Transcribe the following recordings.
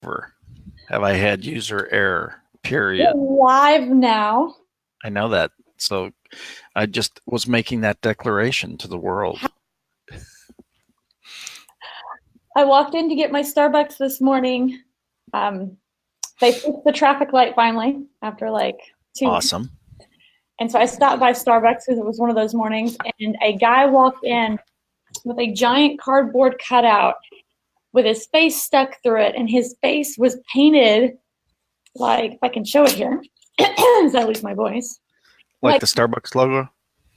Never have I had user error, We're period. live now. I know that. So I just was making that declaration to the world. I walked in to get my Starbucks this morning. Um, they fixed the traffic light finally after like 2 weeks. Awesome. And so I stopped by Starbucks because it was one of those mornings, and a guy walked in with a giant cardboard cutout with his face stuck through it, and his face was painted like, if I can show it here, as I lose my voice, Like like the Starbucks logo?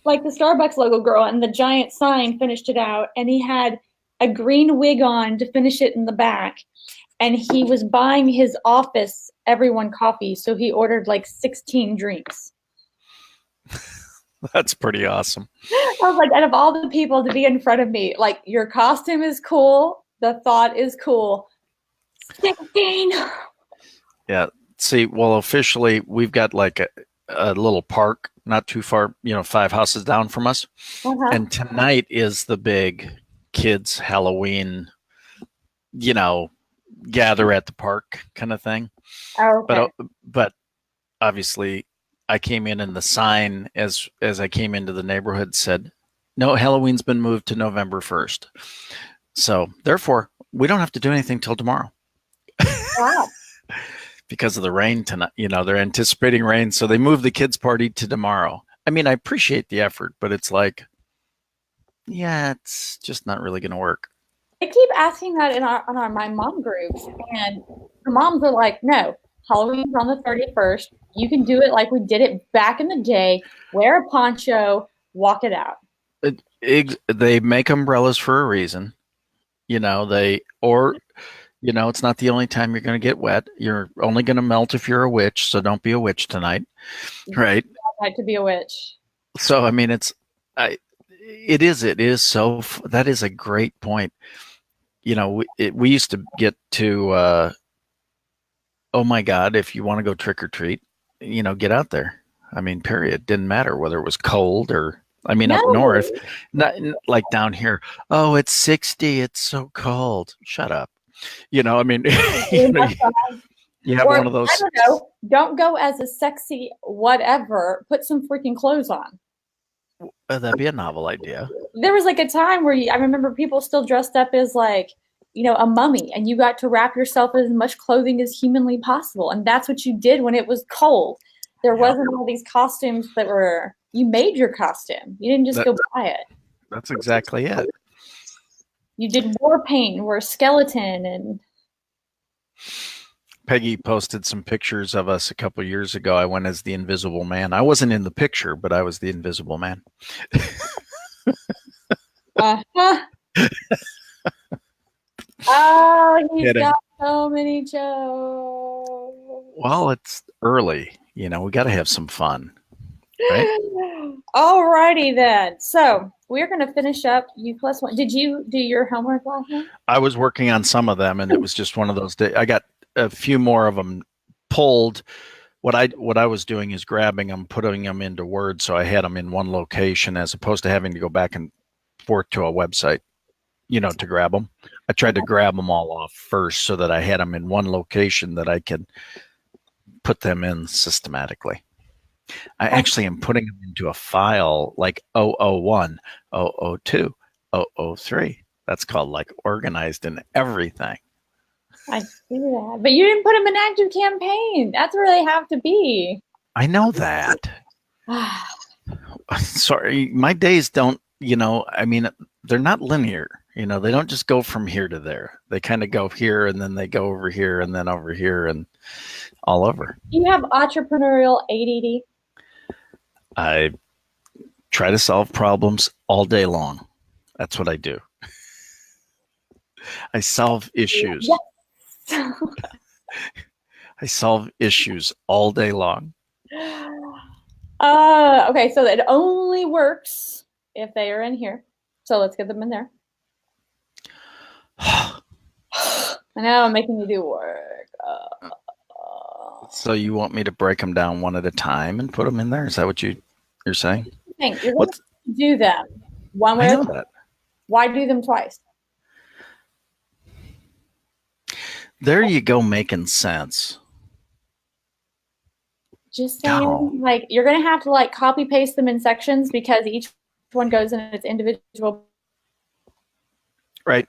like the Starbucks logo girl, and the giant sign finished it out, and he had a green wig on to finish it in the back. And he was buying his office everyone coffee, so he ordered like 16 drinks. That's pretty awesome. I was like, out of all the people to be in front of me, like, your costume is cool, the thought is cool. 16. Yeah. See, well, officially, we've got like a little park not too far, 5 houses down from us. Uh-huh. And tonight is the big kids' Halloween, you know, gather at the park kind of thing. Oh, But okay. but obviously I came in and the sign as I came into the neighborhood said, "No, Halloween's been moved to November 1st." So, therefore, we don't have to do anything till tomorrow Wow. because of the rain tonight. They're anticipating rain, so they moved the kids party to tomorrow. I mean, I appreciate the effort, but it's like, yeah, it's just not really going to work. They keep asking that in our my mom groups, and the moms are like, "No, Halloween's on the 31st. You can do it like we did it back in the day. Wear a poncho, walk it out." They make umbrellas for a reason. It's not the only time you're going to get wet. You're only going to melt if you're a witch, so don't be a witch tonight, right? I'd like to be a witch. So I mean, I, it is so. That is a great point. We used to get to, oh my God, if you want to go trick or treat, get out there. I mean, period. Didn't matter whether it was cold or, I mean, up north, No. not like down here. Oh, it's 60. It's so cold. Shut up. I mean, you know, you have Or one of I those. don't know, don't go as a sexy whatever. Put some freaking clothes on. That'd be a novel idea. There was like a time where I remember people still dressed up as like, a mummy, and you got to wrap yourself in as much clothing as humanly possible. And that's what you did when it was cold. There Yep. wasn't all these costumes that were, you made your costume. You didn't just That go buy it. that's exactly it. You did war paint, you were a skeleton, and Peggy posted some pictures of us a couple years ago. I went as the Invisible Man. I wasn't in the picture, but I was the Invisible Man. uh-huh. Oh, he's Kidding. got so many jokes. Well, it's early. We got to have some fun, right? Alrighty then. So we're gonna finish up U plus one. Did you do your homework last night? I was working on some of them, and it was just one of those days. I got a few more of them pulled. What I was doing is grabbing them, putting them into Word, so I had them in one location, as opposed to having to go back and forth to a website, to grab them. I tried to grab them all off first so that I had them in one location that I could put them in systematically. I actually am putting them into a file like 001, 002, 003. That's called like organized in everything. I see that. But you didn't put them in active campaign. That's where they have to be. I know that. Sorry, my days don't, I mean, they're not linear. They don't just go from here to there. They kind of go here and then they go over here and then over here and all over. You have entrepreneurial ADD. I try to solve problems all day long. That's what I do. I solve issues. Yes. I solve issues all day long. Okay, so it only works if they are in here. So let's get them in there. I know I'm making you do work. So you want me to break them down one at a time and put them in there? Is that what you're saying? Think you're going to do them one way. I know that. Why do them twice? There you go, making sense. Just Oh, saying, like you're gonna have to like copy paste them in sections because each one goes in its individual. right.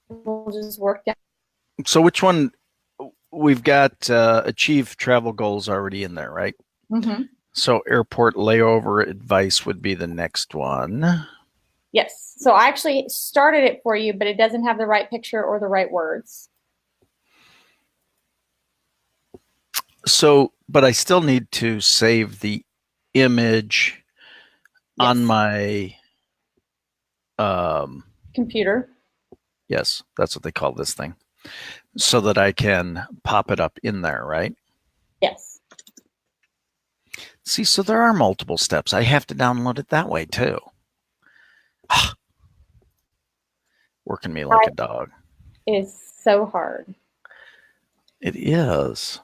We'll just work down. So which one? We've got achieve travel goals already in there, right? Mm-hmm. So airport layover advice would be the next one. Yes. So I actually started it for you, but it doesn't have the right picture or the right words. So, but I still need to save the image on Yes. my um Computer. yes, that's what they call this thing. So that I can pop it up in there, right? Yes. See, so there are multiple steps. I have to download it that way too. Working me like a dog. Is so hard. It is.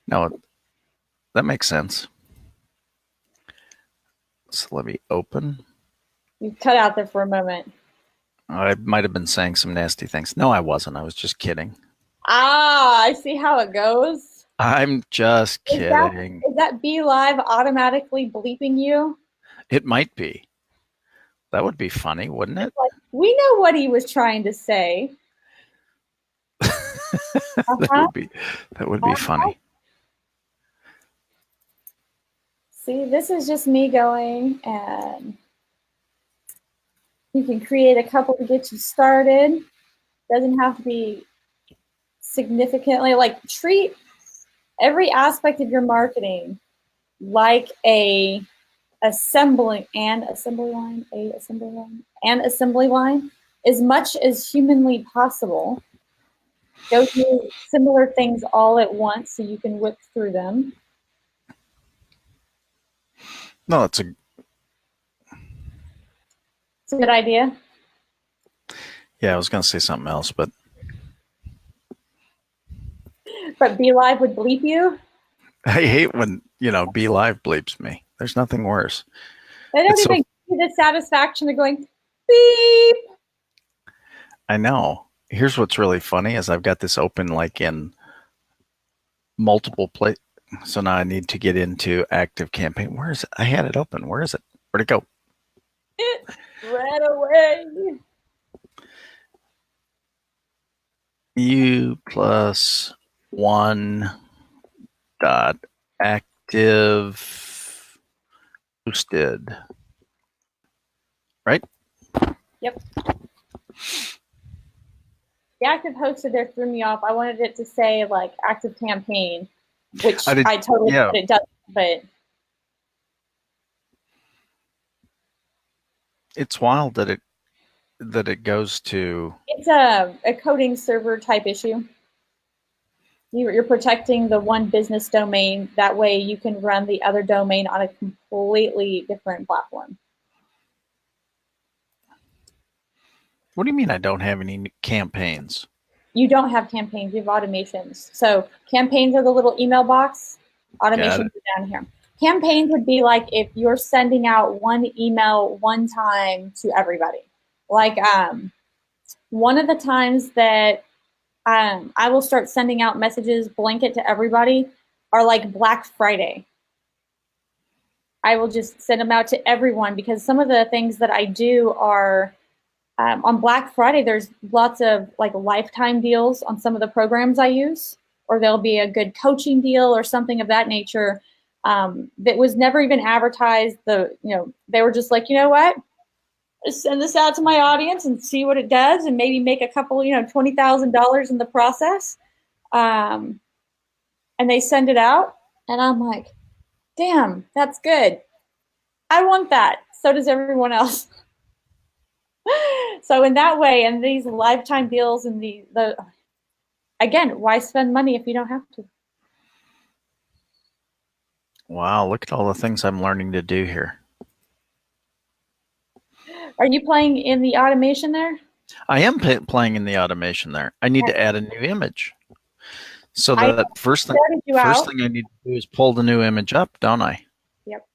No, that makes sense. So let me open. You cut out there for a moment. I might have been saying some nasty things. No, I wasn't. I was just kidding. Ah, I see how it goes. I'm just Is that kidding. is that Be Live automatically bleeping you? It might be. That would be funny, wouldn't it? It's like we know what he was trying to say. that Uh-huh. would be that would be funny. See, this is just me going, and you can create a couple to get you started. Doesn't have to be significantly like treat every aspect of your marketing like an assembly line as much as humanly possible. Go through similar things all at once so you can whip through them. No, It's a good idea. yeah, I was gonna say something else, but But Be Live would bleep you. I hate when, Be Live bleeps me. There's nothing worse. They don't It's so even give you the satisfaction of going beep. I know. Here's what's really funny is I've got this open like in multiple places. So now I need to get into active campaign. Where is it? I had it open. Where is it? Where'd it go? It ran away. U plus one dot active boosted. Right? Yep. The active hosted there threw me off. I wanted it to say like active campaign, which I totally thought it doesn't, but it's wild that it goes to. it's a coding server type issue. You're protecting the one business domain. That way you can run the other domain on a completely different platform. What do you mean I don't have any campaigns? You don't have campaigns, you have automations. So campaigns are the little email box. Automations are down here. Campaigns would be like if you're sending out one email one time to everybody. Like one of the times that I will start sending out messages blanket to everybody are like Black Friday. I will just send them out to everyone because some of the things that I do are on Black Friday, there's lots of like lifetime deals on some of the programs I use, or there'll be a good coaching deal or something of that nature that was never even advertised. They were just like, you know what? Send this out to my audience and see what it does, and maybe make a couple, $20,000 in the process. And they send it out, and I'm like, damn, that's good. I want that. So does everyone else. So in that way, and these lifetime deals and the again, why spend money if you don't have to? Wow, look at all the things I'm learning to do here. Are you playing in the automation there? I am playing in the automation there. I need to add a new image. So the first thing I need to do is pull the new image up, don't I? Yep.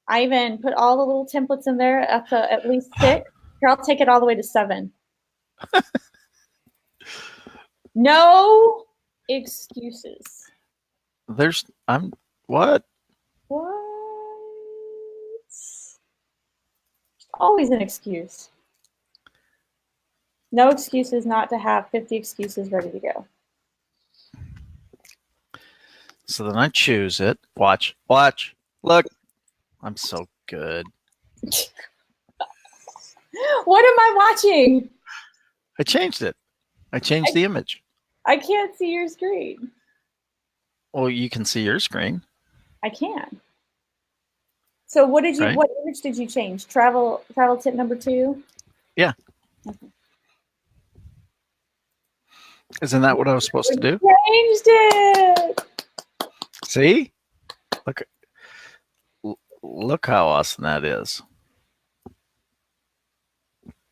I even put all the little templates in there up to at least 6. Here, I'll take it all the way to 7. No excuses. What? What? Always an excuse. No excuses not to have 50 excuses ready to go. So then I choose it. Watch. Look, I'm so good. What am I watching? I changed it. I changed the image. I can't see your screen. Well, you can see your screen. I can. So what did you? Right? What image did you change? Travel tip number 2. Yeah. Okay. Isn't that what I was supposed to do? Changed it. See? Look how awesome that is.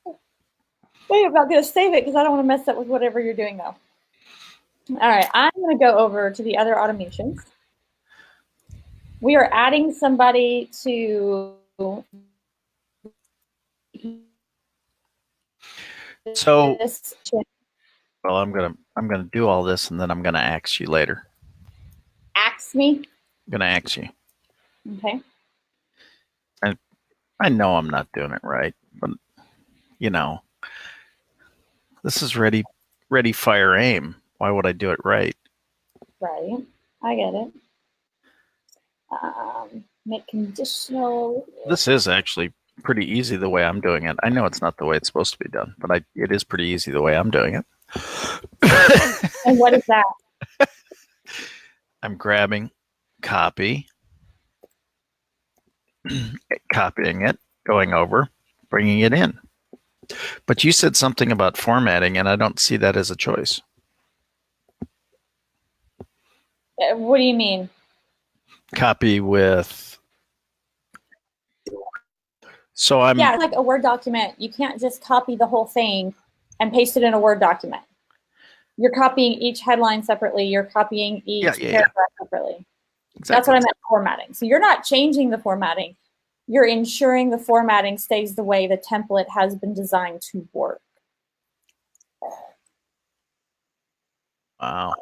Wait, I'm not going to save it because I don't want to mess up with whatever you're doing though. All right, I'm going to go over to the other automations. We are adding somebody to. So, this. well, I'm gonna do all this, and then I'm gonna ask you later. Ask me. I'm gonna ask you. Okay. I know I'm not doing it right, but this is ready, fire, aim. Why would I do it right? Right. I get it. Make conditional. This is actually pretty easy the way I'm doing it. I know it's not the way it's supposed to be done, but it is pretty easy the way I'm doing it. And what is that? I'm grabbing copy, copying it, going over, bringing it in. But you said something about formatting, and I don't see that as a choice. What do you mean? Copy with. So I'm. Yeah, it's like a Word document. You can't just copy the whole thing and paste it in a Word document. You're copying each headline separately. You're copying each paragraph separately. Exactly. That's what I meant formatting. So you're not changing the formatting. You're ensuring the formatting stays the way the template has been designed to work. Wow.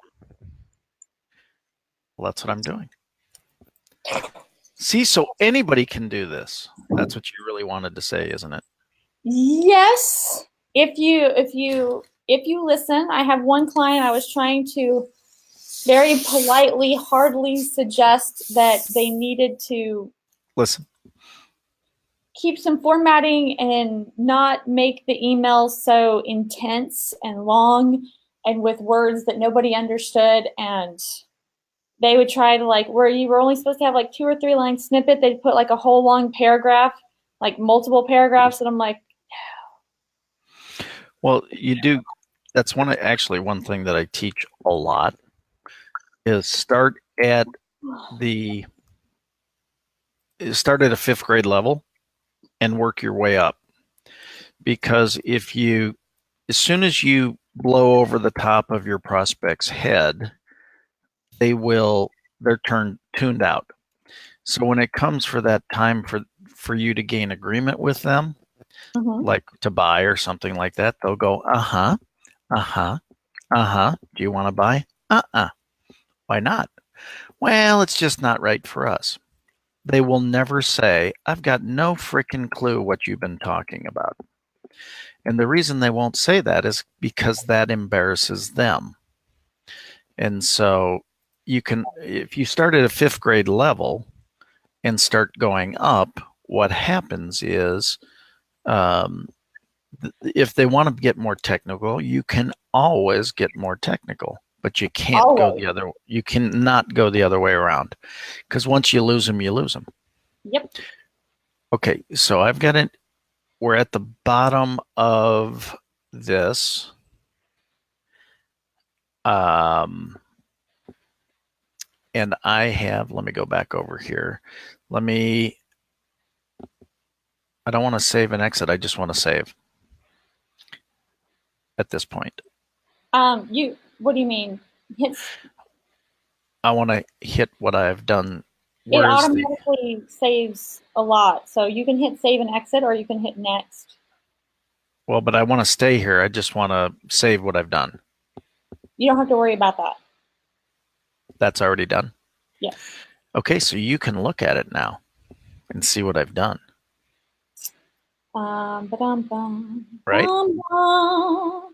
Well, that's what I'm doing. See, so anybody can do this. That's what you really wanted to say, isn't it? Yes. If you listen, I have one client I was trying to very politely, hardly suggest that they needed to listen, keep some formatting and not make the emails so intense and long and with words that nobody understood. And they would try to, like, where you were only supposed to have like 2 or 3 line snippet, they'd put like a whole long paragraph, like multiple paragraphs. And I'm like, well, you do. That's one thing that I teach a lot is start at a 5th grade level and work your way up. Because as soon as you blow over the top of your prospect's head, they're tuned out. So when it comes for that time for you to gain agreement with them, like to buy or something like that, they'll go, uh-huh. Do you want to buy? Why not? Well, it's just not right for us. They will never say, I've got no freaking clue what you've been talking about. And the reason they won't say that is because that embarrasses them. And so if you start at a 5th grade level and start going up, what happens is, if they want to get more technical, you can always get more technical, but you can't you cannot go the other way around, because once you lose them, you lose them. Yep. Okay, so I've got it. We're at the bottom of this. And let me go back over here. I don't want to save and exit. I just want to save at this point. What do you mean? I want to hit what I've done. It automatically saves a lot. So you can hit save and exit, or you can hit next. Well, but I want to stay here. I just want to save what I've done. You don't have to worry about that. That's already done. Yes. Okay, so you can look at it now and see what I've done. Ba-dum, bum, Right? bum, bum.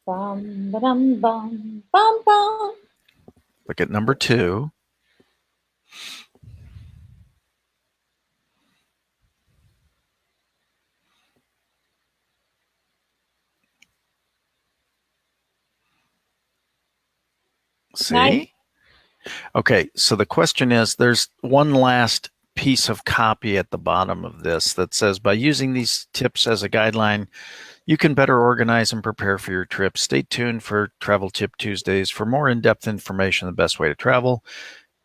Bum, ba-dum, bum, bum, bum. Look at number 2. See? Nice. Okay, so the question is, there's one last piece of copy at the bottom of this that says, by using these tips as a guideline, you can better organize and prepare for your trip. Stay tuned for Travel Tip Tuesdays for more in-depth information on the best way to travel,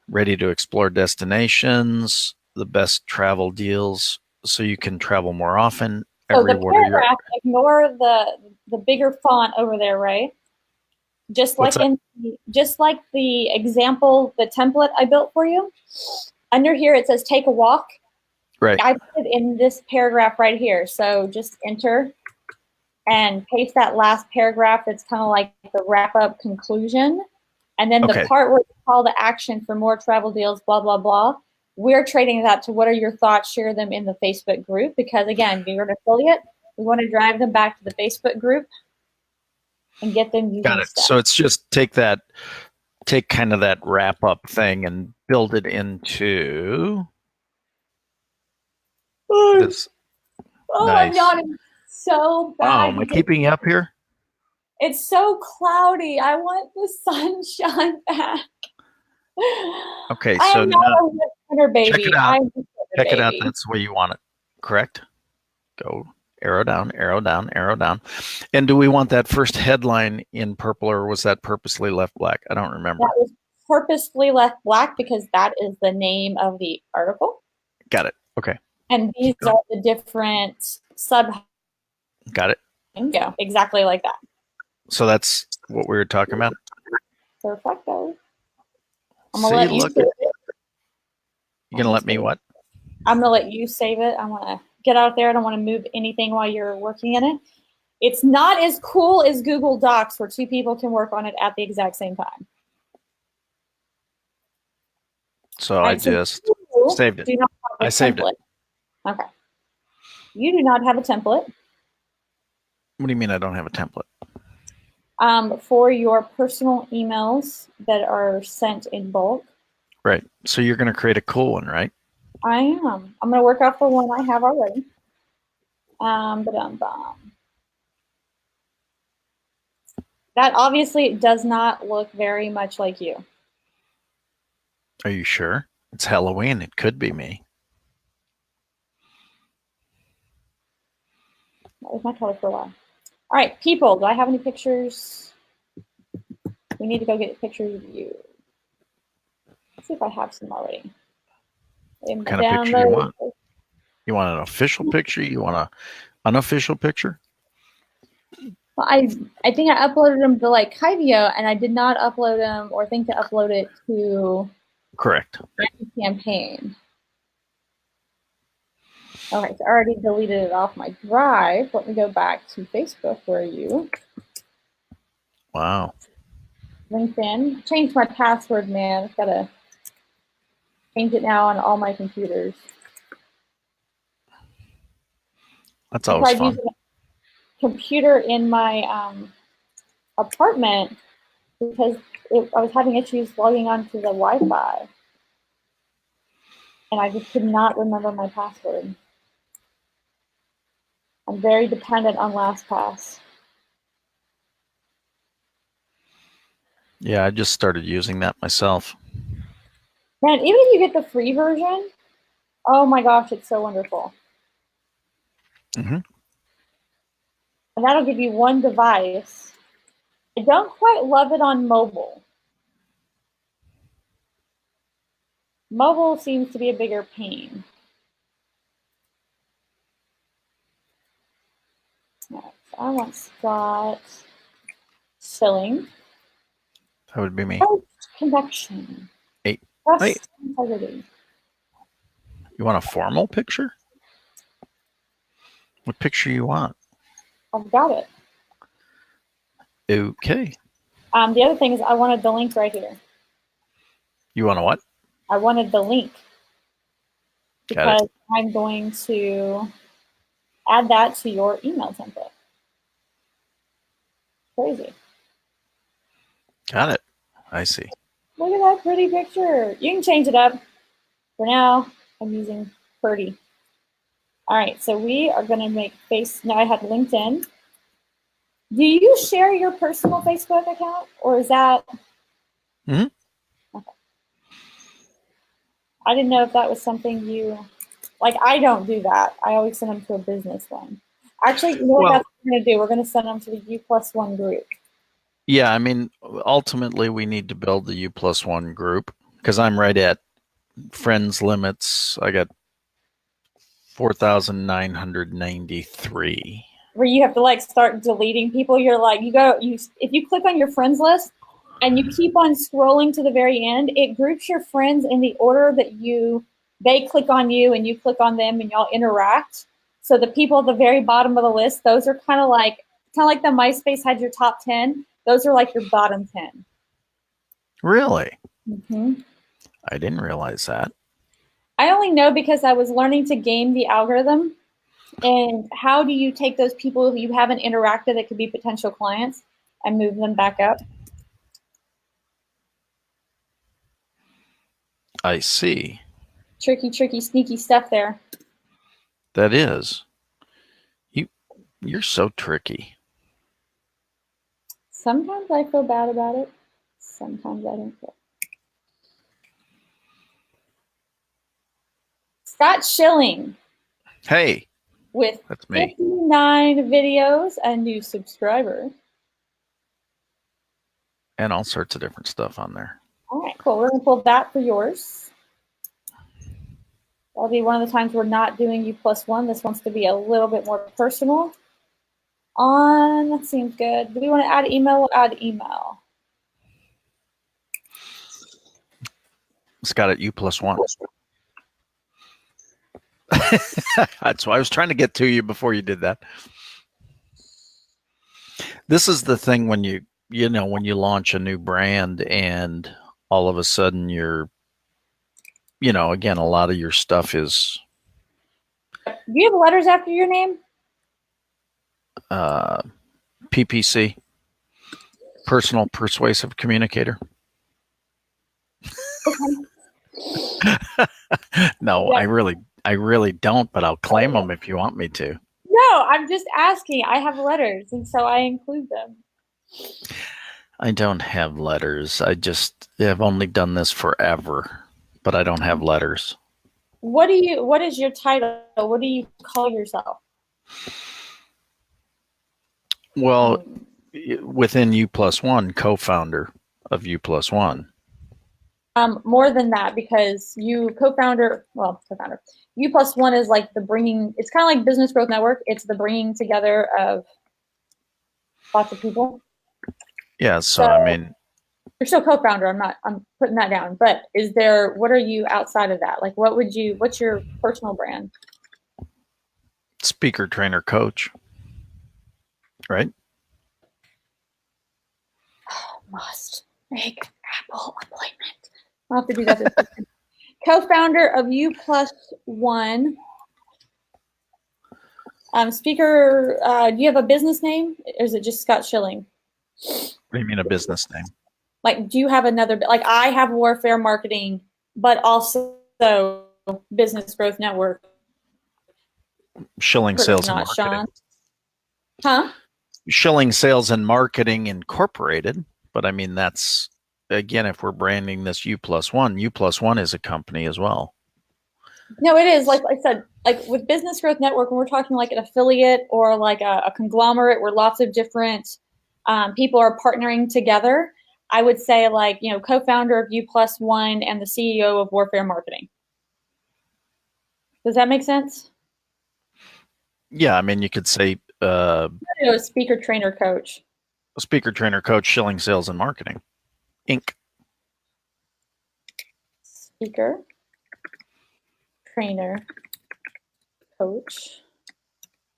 ready to explore destinations, the best travel deals so you can travel more often. So the What are your paragraph, ignore the bigger font over there, right? Just What's like that? just like the example, the template I built for you. Under here it says take a walk. Right. I put it in this paragraph right here. So just enter and paste that last paragraph that's kind of like the wrap up conclusion. And then the part where it's call to action for more travel deals, blah, blah, blah. We're trading that to what are your thoughts, share them in the Facebook group. Because again, you're an affiliate. We want to drive them back to the Facebook group and get them using Got it. stuff. So it's just take kind of that wrap up thing and build it into this. Oh, Nice. I'm yawning so bad. Wow, am I keeping you up here? It's so cloudy. I want the sunshine back. Okay, I so am now not a winter baby. check it out. I'm just a Check it out. baby. That's the way you want it. Correct? Go arrow down, arrow down, arrow down. And do we want that first headline in purple, or was that purposely left black? I don't remember. That was purposely left black because that is the name of the article. Got it. Okay. And these are the different sub. Got it. Bingo. Exactly like that. So that's what we were talking about. Perfecto. I'm See, gonna let you look. save it. You're gonna let me what? I'm gonna let you save it. I want to get out there. I don't want to move anything while you're working in it. It's not as cool as Google Docs where 2 people can work on it at the exact same time. So I just saved it. I saved it. Okay. You do not have a template. What do you mean I don't have a template? For your personal emails that are sent in bulk. Right. So you're going to create a cool one, right? I am. I'm going to work off the one I have already. That obviously does not look very much like you. Are you sure? It's Halloween. It could be me. That was my color for a while. All right, people, do I have any pictures? We need to go get pictures of you. Let's see if I have some already. What kind of picture you want? You want an official picture? You want an unofficial picture? Well, I think I uploaded them to like Kyvio, and I did not upload them or think to upload it to Correct. Campaign. Okay, so I already deleted it off my drive. Let me go back to Facebook. Where are you? Wow. LinkedIn. Changed my password, man. I've got to change it now on all my computers. That's always fun. Using a computer in my apartment because I was having issues logging onto the Wi-Fi, and I just could not remember my password. I'm very dependent on LastPass. Yeah, I just started using that myself. Man, even if you get the free version, oh my gosh, it's so wonderful. Mm-hmm. And that'll give you one device. I don't quite love it on mobile. Mobile seems to be a bigger pain. Right, so I want Scott Schilling. That would be me. Connection. 8. Trust integrity. You want a formal picture? What picture you want? I've got it. Okay. The other thing is I wanted the link right here. You want to what? I wanted the link Got it. because I'm going to add that to your email template. Crazy. Got it. I see. Look at that pretty picture. You can change it up. For now, I'm using Purdy. All right, so we are going to make now I have LinkedIn. Do you share your personal Facebook account, or is that? Mhm. Okay. I didn't know if that was something you like. I don't do that. I always send them to a business one. Actually, you know what Well, that's what we're going to do? We're going to send them to the U+1 group. yeah, I mean, ultimately, we need to build the U+1 group because I'm right at friends limits. I got 4,993. Where you have to like start deleting people. You're like, if you click on your friends list and you keep on scrolling to the very end, it groups your friends in the order that they click on you and you click on them and y'all interact. So the people at the very bottom of the list, those are kind of like the MySpace had your top 10. Those are like your bottom 10. Really? Mm-hmm. I didn't realize that. I only know because I was learning to game the algorithm. And how do you take those people who you haven't interacted that could be potential clients and move them back up? I see. Tricky, tricky, sneaky stuff there. That is. You you're so tricky. Sometimes I feel bad about it. Sometimes I don't feel. Scott Schilling Hey, with that's me. 59 videos, a new subscriber. And all sorts of different stuff on there. All right, cool. We're going to pull that for yours. That'll be one of the times we're not doing U+1. This wants to be a little bit more personal. That seems good. Do we want to add email? We'll add email. Scott at U+1. That's why I was trying to get to you before you did that. This is the thing when when you launch a new brand and all of a sudden again, a lot of your stuff is Do you have letters after your name? PPC, personal persuasive communicator. No, Yeah. I really don't, but I'll claim them if you want me to. No, I'm just asking. I have letters, and so I include them. I don't have letters. I've only done this forever, but I don't have letters. What is your title? What do you call yourself? Well, within U+1, co-founder of U+1. More than that, because co-founder, U+1 is like it's kind of like Business Growth Network. It's the bringing together of lots of people. Yeah, so I mean, you're still co-founder. I'm putting that down. But what are you outside of that? Like, what's your personal brand? speaker, trainer, coach, right? Must make Apple appointment. I'll have to do that this weekend. Co-founder of U+1. Speaker, do you have a business name? Or is it just Scott Schilling? What do you mean a business name? Like, do you have another, like I have Warfare Marketing, but also Business Growth Network. Schilling Sales and Marketing. Sean. Huh? Schilling Sales and Marketing Incorporated. But I mean, that's, again, if we're branding this U+1, U+1 is a company as well. No, it is. Like I said, like with Business Growth Network, when we're talking like an affiliate or like a conglomerate where lots of different people are partnering together, I would say like, co-founder of U+1 and the CEO of Warfare Marketing. Does that make sense? Yeah, I mean, you could say speaker, trainer, coach. Speaker, trainer, coach, Schilling Sales and Marketing, Inc. Speaker, trainer, coach,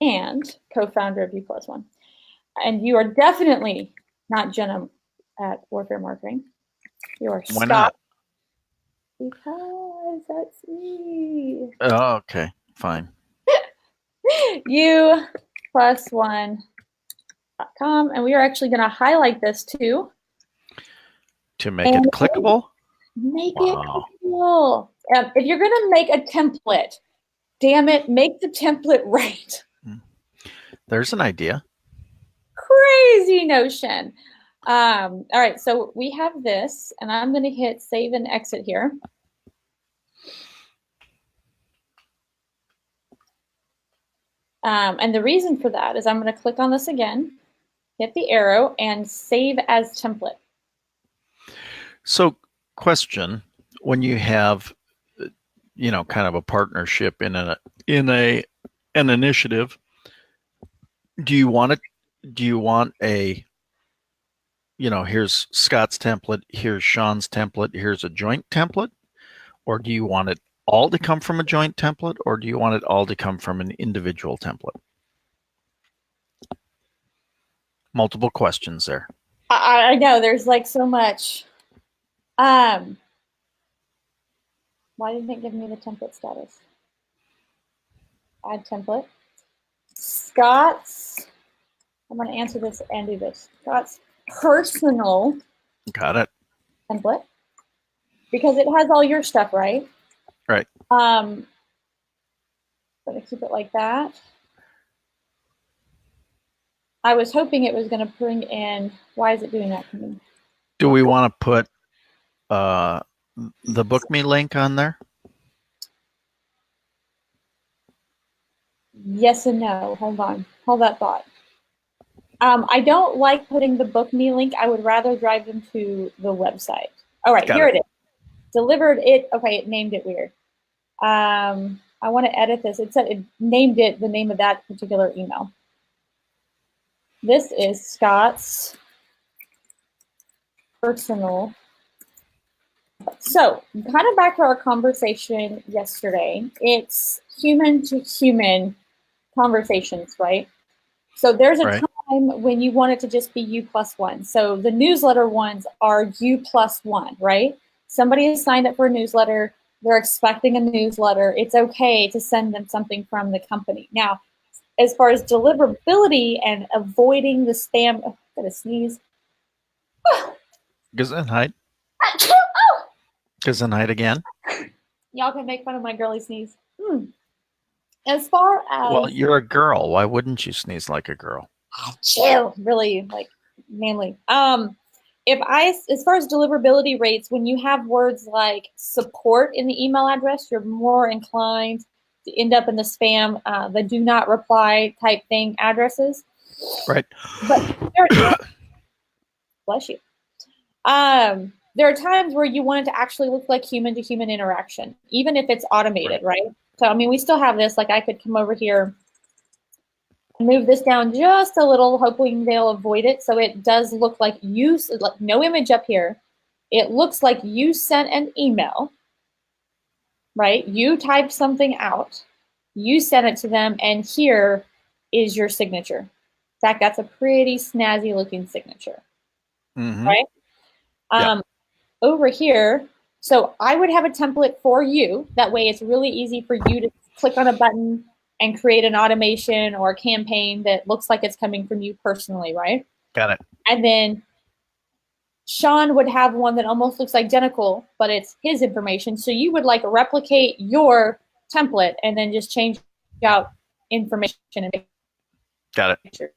and co-founder of U+1. And you are definitely not Jena at Warfare Marketing. You're Why Scott. not? Because that's me. Oh, okay, fine. U plus one.com. And we are actually going to highlight this too. To make it clickable? Make it cool. If you're going to make a template, damn it, make the template right. There's an idea. Crazy notion. All right, so we have this, and I'm going to hit save and exit here. And the reason for that is I'm going to click on this again, hit the arrow, and save as template. So, question: when you have, kind of a partnership in an initiative, do you want a, here's Scott's template, here's Sean's template, here's a joint template, or do you want it all to come from a joint template, or do you want it all to come from an individual template? Multiple questions there. I know there's like so much. Why didn't it give me the template status? Add template. Scott's, I'm going to answer this and do this. Scott's personal Got it. template. Because it has all your stuff, right? Right. I'm going to keep it like that. I was hoping it was going to bring in, why is it doing that to me? Do we want to put the Book Me link on there? Yes and no. Hold on. Hold that thought. I don't like putting the Book Me link. I would rather drive them to the website. All right, here it is. Delivered it. Okay, it named it weird. I want to edit this. It said it named it the name of that particular email. This is Scott's personal. So, kind of back to our conversation yesterday. It's human to human conversations, right? So there's a time when you want it to just be U plus one. So the newsletter ones are U plus one, right? Somebody has signed up for a newsletter. They're expecting a newsletter. It's okay to send them something from the company. Now, as far as deliverability and avoiding the spam, oh, I'm gonna sneeze. Gesundheit. Gesundheit again. Y'all can make fun of my girly sneeze. As far as, well, you're a girl. Why wouldn't you sneeze like a girl? Chill, really like manly. As far as deliverability rates, when you have words like support in the email address, you're more inclined to end up in the spam, the do not reply type thing addresses. Right. But bless you. There are times where you want it to actually look like human to human interaction, even if it's automated, right? So, I mean, we still have this, like I could come over here, move this down just a little, hoping they'll avoid it. So it does look like like no image up here. It looks like you sent an email, right? You typed something out, you sent it to them, and here is your signature. In fact, that's a pretty snazzy looking signature, right? Yeah. Over here, so I would have a template for you. That way it's really easy for you to click on a button and create an automation or a campaign that looks like it's coming from you personally, right? Got it. And then Sean would have one that almost looks identical, but it's his information. So you would like replicate your template and then just change out information. Got it.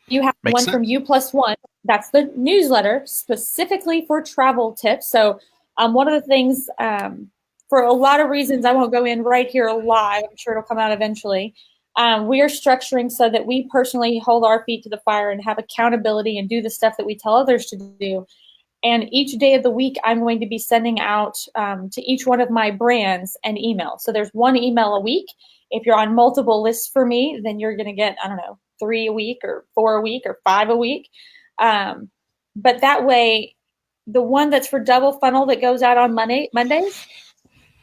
You have Makes one sense. from U plus one. That's the newsletter specifically for travel tips. So one of the things, for a lot of reasons, I won't go in right here live. I'm sure it'll come out eventually. We are structuring so that we personally hold our feet to the fire and have accountability and do the stuff that we tell others to do. And each day of the week, I'm going to be sending out to each one of my brands an email. So there's one email a week. If you're on multiple lists for me, then you're going to get, 3 a week or 4 a week or 5 a week. But that way, the one that's for double funnel that goes out on Mondays,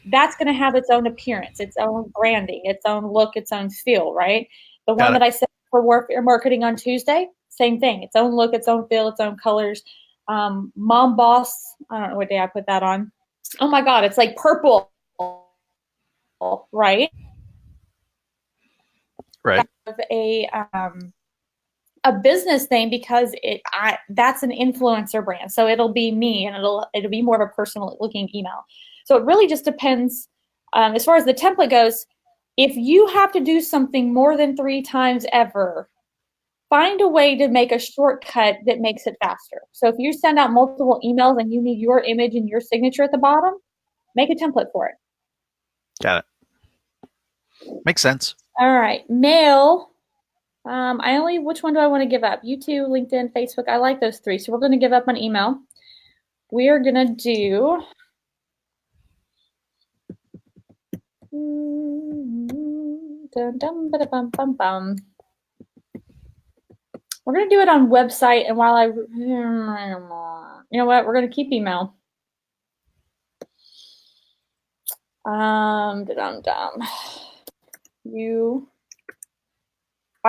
that's going to have its own appearance, its own branding, its own look, its own feel, right? The one that I set for Warfare Marketing on Tuesday, same thing, its own look, its own feel, its own colors. Mom Boss. I don't know what day I put that on. Oh my God, it's like purple, right? Right. A business thing because that's an influencer brand, so it'll be me, and it'll be more of a personal looking email. So it really just depends. As far as the template goes, if you have to do something more than 3 times ever, find a way to make a shortcut that makes it faster. So if you send out multiple emails and you need your image and your signature at the bottom, make a template for it. Got it. Makes sense. All right, mail. Which one do I want to give up? YouTube, LinkedIn, Facebook. I like those 3. So we're going to give up on email. We are going to do. We're going to do it on website. And while you know what? We're going to keep email. Why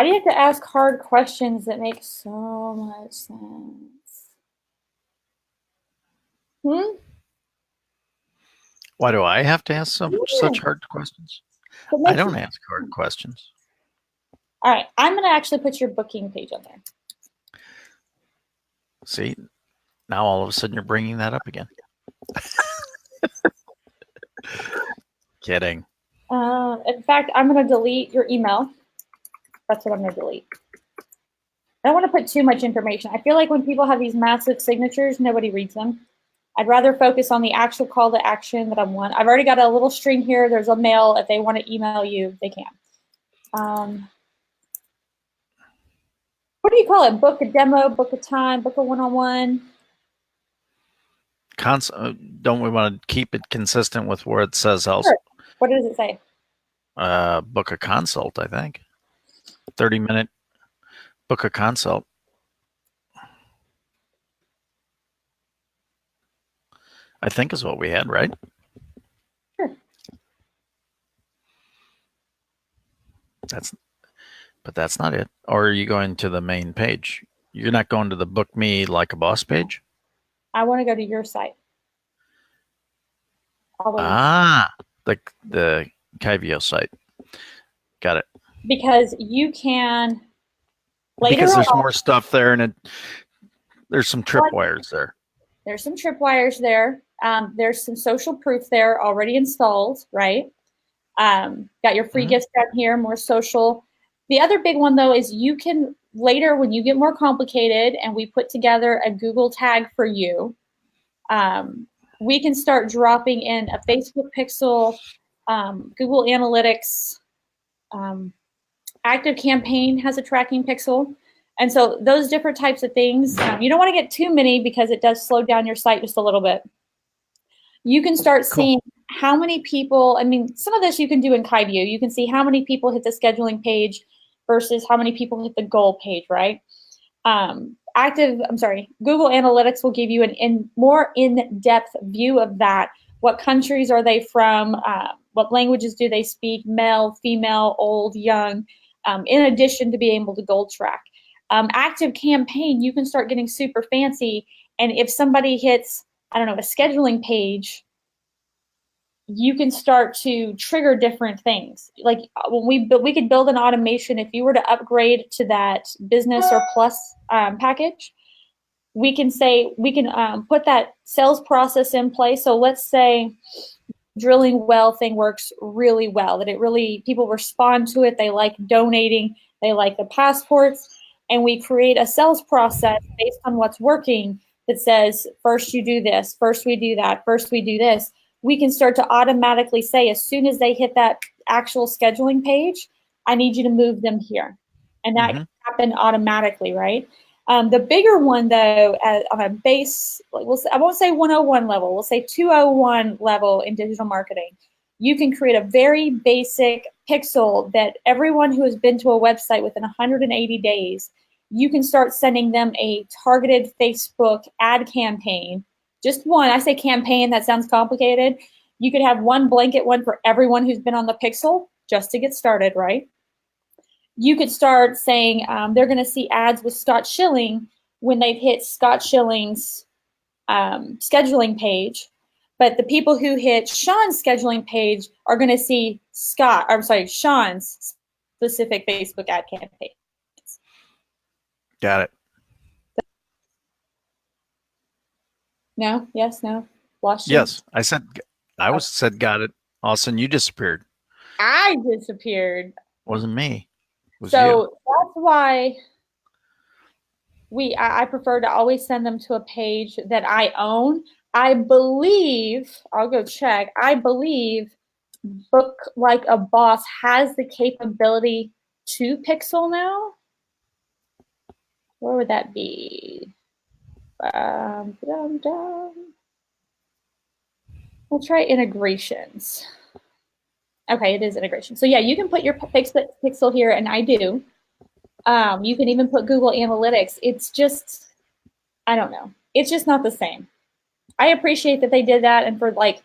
do you have to ask hard questions that make so much sense? Why do I have to ask such hard questions? I don't ask hard questions. All right, I'm going to actually put your booking page on there. See, now all of a sudden you're bringing that up again. Kidding. In fact, I'm going to delete your email. That's what I'm going to delete. I don't want to put too much information. I feel like when people have these massive signatures, nobody reads them. I'd rather focus on the actual call to action that I want. I've already got a little string here. There's a mail. If they want to email you, they can. What do you call it? Book a demo, book a time, book a one-on-one? Don't we want to keep it consistent with where it says else? Sure. What does it say? Book a consult, I think. 30-minute book a consult. I think is what we had, right? Sure. But that's not it. Or are you going to the main page? You're not going to the Book Me Like a Boss page? I want to go to your site. The Kyvio site. Got it. Because you can because there's more stuff there, and there's some tripwires there. There's some tripwires there. There's some social proof there already installed, right? Got your free gifts down here, more social. The other big one, though, is you can later, when you get more complicated and we put together a Google tag for you, we can start dropping in a Facebook pixel, Google Analytics, Active Campaign has a tracking pixel. And so those different types of things, you don't want to get too many because it does slow down your site just a little bit. You can start seeing how many people, some of this you can do in Kyvio. You can see how many people hit the scheduling page versus how many people hit the goal page, right? Google Analytics will give you more in-depth view of that. What countries are they from? What languages do they speak? Male, female, old, young, in addition to being able to goal track. Active Campaign, you can start getting super fancy. And if somebody hits, a scheduling page, you can start to trigger different things. Like we could build an automation. If you were to upgrade to that business or plus package, we can put that sales process in place. So let's say drilling well thing works really well, that people respond to it. They like donating, they like the passports, and we create a sales process based on what's working that says, first you do this, first we do that, first we do this. We can start to automatically say, as soon as they hit that actual scheduling page, I need you to move them here. And that can happen automatically, right? The bigger one, though, on a base, I won't say 101 level, we'll say 201 level in digital marketing, you can create a very basic pixel that everyone who has been to a website within 180 days, you can start sending them a targeted Facebook ad campaign. Just one. I say campaign, that sounds complicated. You could have one blanket one for everyone who's been on the pixel just to get started, right? You could start saying they're going to see ads with Scott Schilling when they've hit Scott Schilling's scheduling page. But the people who hit Sean's scheduling page are going to see Sean's specific Facebook ad campaign. Got it. No? Yes? No? Lost you? Yes, I said got it. All of a sudden, you disappeared. I disappeared. Wasn't me. It was So you. that's why I prefer to always send them to a page that I own. I believe, I'll go check, I believe Book Like a Boss has the capability to pixel now. Where would that be? We'll try integrations. Okay, it is integration. So yeah, you can put your pixel here, and I do. You can even put Google Analytics. It's just, I don't know. It's just not the same. I appreciate that they did that, and for like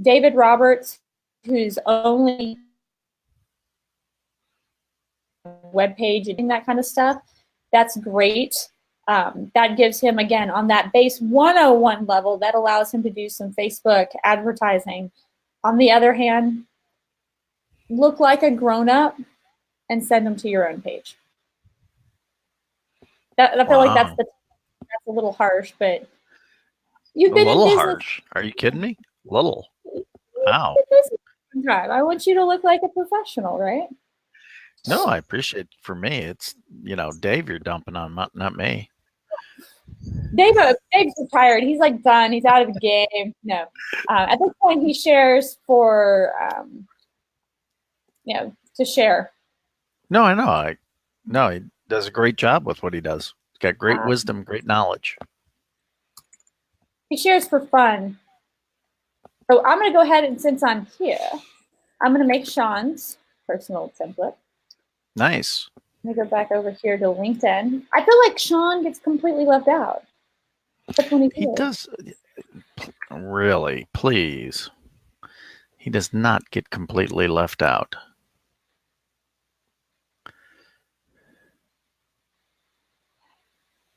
David Roberts, who's only web page and that kind of stuff, that's great. That gives him, again, on that base 101 level, that allows him to do some Facebook advertising. On the other hand, look like a grown-up and send them to your own page. I feel like that's a little harsh, but you've been in business. Harsh. Are you kidding me? Little. Wow. I want you to look like a professional, right? No, I appreciate it. For me, it's, Dave you're dumping on, not me. Dave's retired. He's like done. He's out of the game. No. At this point, he shares for, to share. No, I know. He does a great job with what he does. He's got great wisdom, great knowledge. He shares for fun. So I'm going to go ahead and, since I'm here, I'm going to make Sean's personal template. Nice. Let me go back over here to LinkedIn. I feel like Sean gets completely left out. He does. Really, please. He does not get completely left out.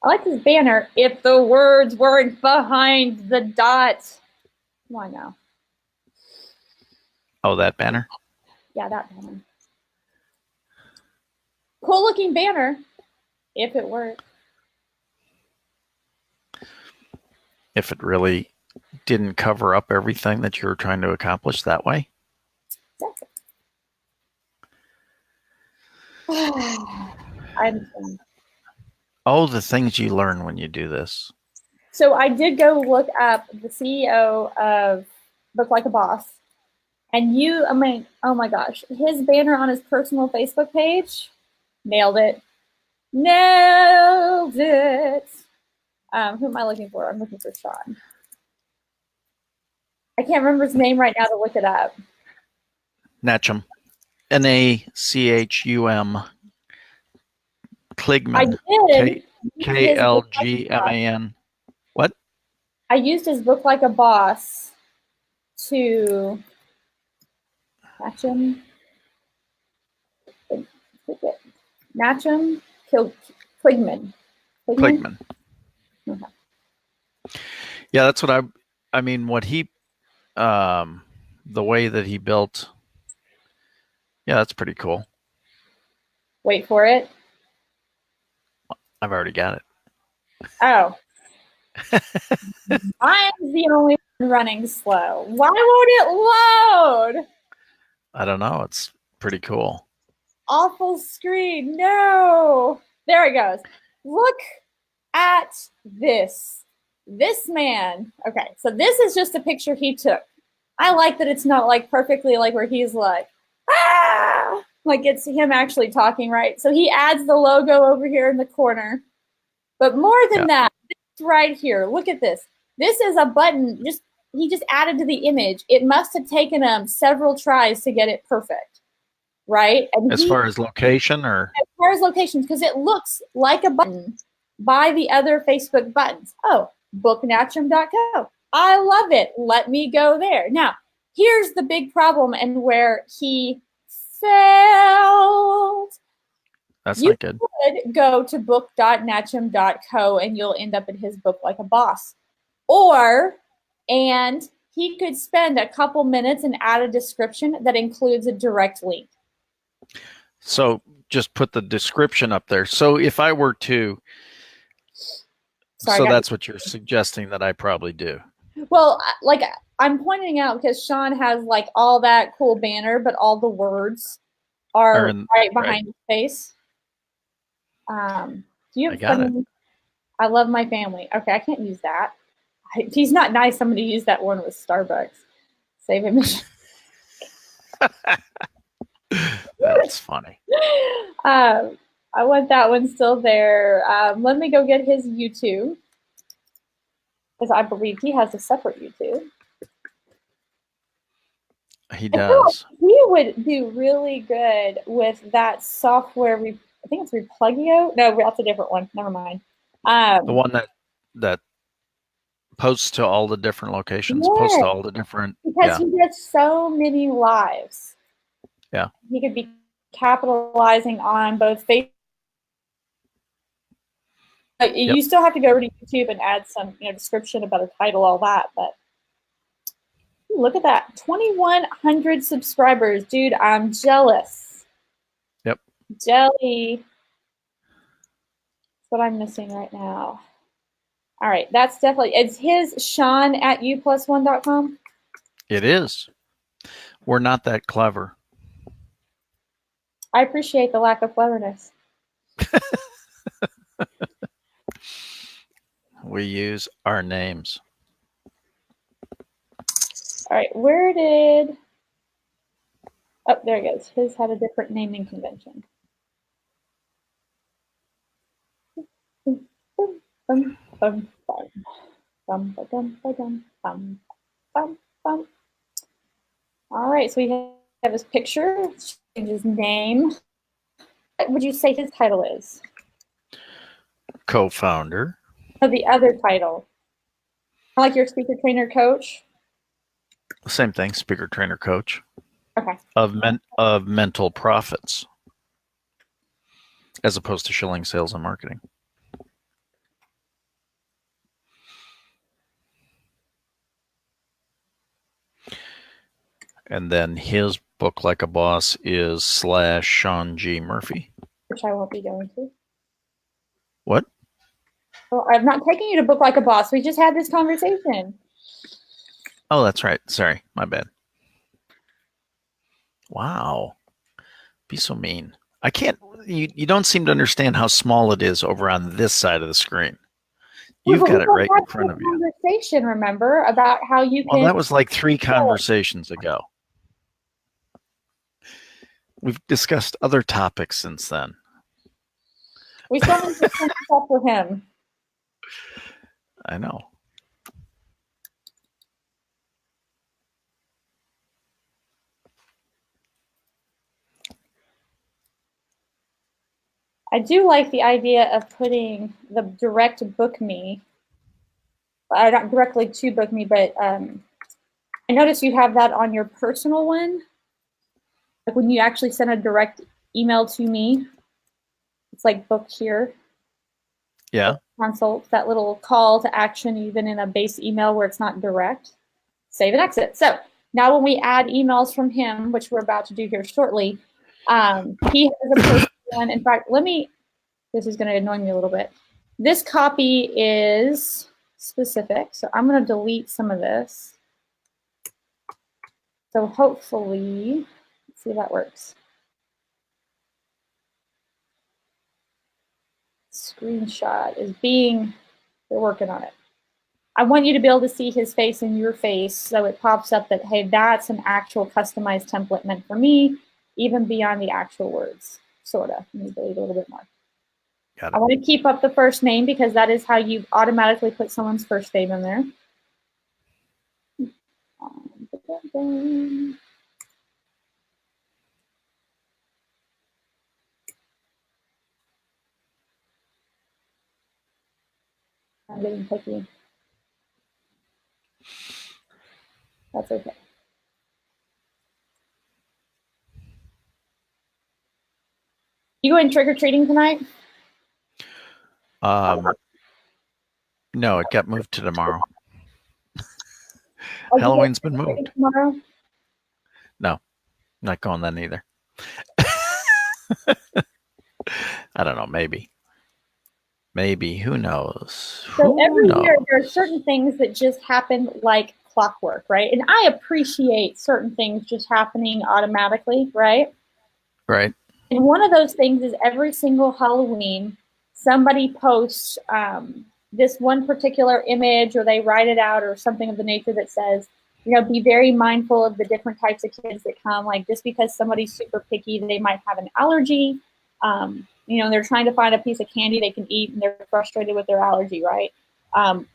I like his banner. If the words weren't behind the dots. Come on now. Oh, that banner? Yeah, that banner. Cool looking banner. If it worked. If it really didn't cover up everything that you were trying to accomplish that way? Exactly. I understand. Oh, the things you learn when you do this. So I did go look up the CEO of Book Like a Boss. And oh my gosh, his banner on his personal Facebook page, nailed it. Nailed it. Who am I looking for? I'm looking for Sean. I can't remember his name right now to look it up. Nachum. Nachum. Kligman. I did. Klgman. What? I used his Book Like a Boss to Nachum. Nachum Kligman. Kligman. Okay. Yeah, that's what what he, the way that he built. Yeah, that's pretty cool. Wait for it. I've already got it. Oh. Mine's the only one running slow. Why won't it load? I don't know. It's pretty cool. Awful screen. No. There it goes. Look at this. This man. Okay, so this is just a picture he took. I like that it's not like perfectly like where he's like, ah! Like it's him actually talking, right? So he adds the logo over here in the corner. But more than that, this right here, look at this. This is a button he just added to the image. It must have taken him several tries to get it perfect, right? And as far as location or? As far as locations, because it looks like a button by the other Facebook buttons. Oh, booknatchum.co. I love it. Let me go there. Now, here's the big problem and where he failed. That's not good. You could go to book.natchum.co and you'll end up in his Book Like a Boss. And he could spend a couple minutes and add a description that includes a direct link. So just put the description up there. So if I were to, so that's what you're suggesting that I probably do. Well, like I'm pointing out because Sean has like all that cool banner, but all the words are right behind his face. Do you have funny? I love my family. Okay, I can't use that. If he's not nice, I'm going to use that one with Starbucks. Save him. That's funny. I want that one still there. Let me go get his YouTube, because I believe he has a separate YouTube. He does. Like he would do really good with that software. I think it's Replugio. No, that's a different one. Never mind. The one that posts to all the different locations, posts to all the different. Because he gets so many lives. Yeah. He could be capitalizing on both Facebook. You still have to go over to YouTube and add some, description about a title, all that. But look at that, 2,100 subscribers, dude. I'm jealous. Yep. Jelly. That's what I'm missing right now. All right, that's definitely, it's his Sean at u+1.com. It is. We're not that clever. I appreciate the lack of cleverness. We use our names. All right, where did, oh, there it goes. His had a different naming convention. All right, so we have his picture, his name. What would you say his title is? Co-founder. Oh, the other title. Like your speaker, trainer, coach? Same thing, speaker, trainer, coach. Okay. Of mental profits, as opposed to Schilling Sales and Marketing. And then his book, Like a Boss, is /Sean G. Murphy. Which I won't be going to. What? Well, I'm not taking you to Book Like a Boss. We just had this conversation. Oh, that's right. Sorry, my bad. Wow. Be so mean. I can't, you don't seem to understand how small it is over on this side of the screen. You've got it right in front of you. Conversation, remember, about how you can. Well, that was like 3 conversations ago. We've discussed other topics since then. We still need to finish up with him. I know. I do like the idea of putting the direct book me, not directly to book me, but I notice you have that on your personal one. Like when you actually send a direct email to me, it's like booked here. Yeah. Consult, that little call to action, even in a base email where it's not direct. Save and exit. So now when we add emails from him, which we're about to do here shortly, he has a personal one. In fact, this is going to annoy me a little bit. This copy is specific, so I'm going to delete some of this. So hopefully, let's see if that works. Screenshot is they're working on it. I want you to be able to see his face and your face, so it pops up that, hey, that's an actual customized template meant for me, even beyond the actual words, sort of. Let me delete a little bit more. I want to keep up the first name because that is how you automatically put someone's first name in there. I'm getting picky. That's okay. You going trick-or-treating tonight? No, it got moved to tomorrow. Are you Halloween's going been moved. tomorrow? No, not going then either. I don't know. Maybe. Who knows? So Who every year knows? there are certain things that just happen like clockwork, right? And I appreciate certain things just happening automatically, right? Right. And one of those things is every single Halloween, somebody posts this one particular image or they write it out or something of the nature that says, be very mindful of the different types of kids that come. Like just because somebody's super picky, they might have an allergy. They're trying to find a piece of candy they can eat and they're frustrated with their allergy, right?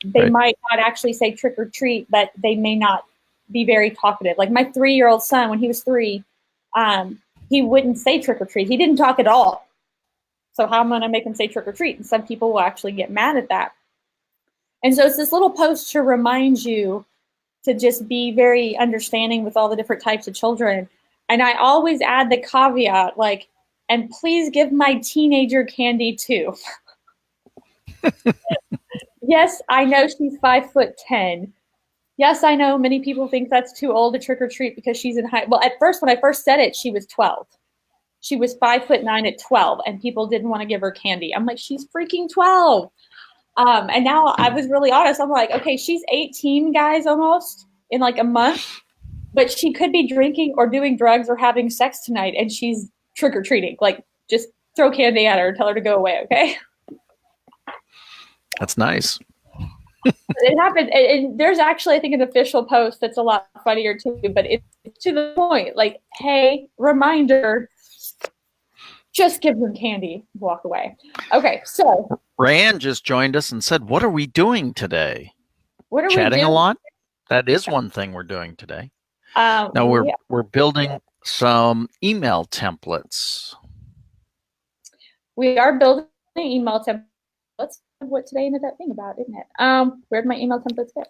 They Right. might not actually say trick or treat, but they may not be very talkative. Like my 3-year-old son, when he was 3, he wouldn't say trick or treat. He didn't talk at all. So how am I going to make him say trick or treat? And some people will actually get mad at that. And so it's this little post to remind you to just be very understanding with all the different types of children. And I always add the caveat, like, and please give my teenager candy too. Yes, I know she's 5'10". Yes, I know many people think that's too old to trick or treat because she's in high. Well, at first, when I first said it, she was 12. She was 5'9" at 12, and people didn't want to give her candy. I'm like, she's freaking 12. And now I was really honest. I'm like, okay, she's 18, guys, almost in like a month, but she could be drinking or doing drugs or having sex tonight, and she's trick or treating. Like, just throw candy at her and tell her to go away, okay? That's nice. It happened, and there's actually, I think, an official post that's a lot funnier too, but it's to the point. Like, hey, reminder, just give them candy, walk away. Okay, so Rand just joined us and said, "What are we doing today? what are Chatting we a doing? lot. That is one thing we're doing today. No, we're building some email templates. we are building email templates. What today ended up being about, isn't it? Where'd my email templates go?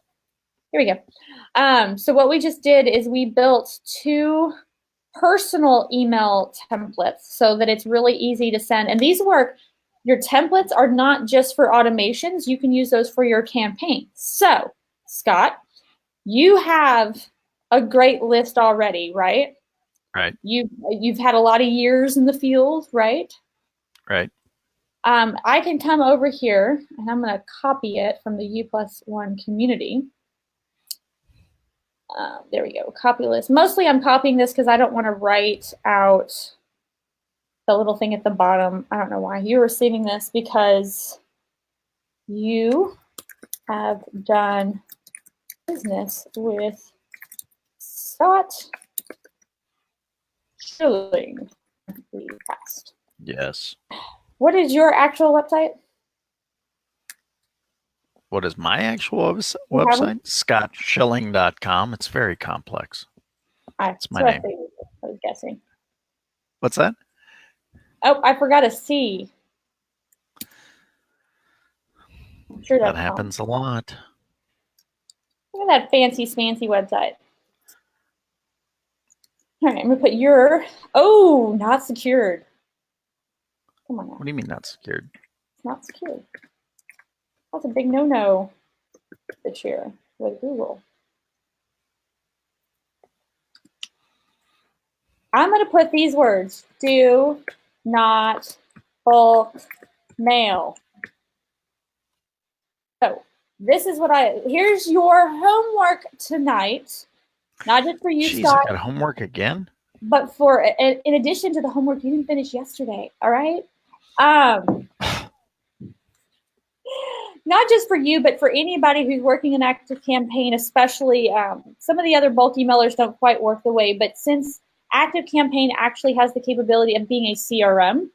Here we go. So what we just did is we built 2 personal email templates so that it's really easy to send. And these work, your templates are not just for automations. You can use those for your campaign. So, Scott, you have a great list already, right? Right. You've had a lot of years in the field, right? Right. I can come over here and I'm going to copy it from the U+1 community. There we go, copy list. Mostly I'm copying this because I don't want to write out the little thing at the bottom. I don't know why. You're receiving this because you have done business with Scott Schilling in the past. Yes. What is your actual website? What is my actual website? ScottSchilling.com. It's very complex. It's my name. I was guessing. What's that? Oh, I forgot a C. I'm sure that happens a lot. Look at that fancy smancy website. All right, I'm gonna put your. Oh, not secured. Come on now. What do you mean not secured? It's not secured. That's a big no-no this year with Google. I'm going to put these words: do not bulk mail. So this is what here's your homework tonight. Not just for you, Jeez, Scott. I got homework again? But in addition to the homework you didn't finish yesterday, all right? Not just for you, but for anybody who's working an active campaign, especially some of the other bulk emailers don't quite work the way, but since Active Campaign actually has the capability of being a CRM,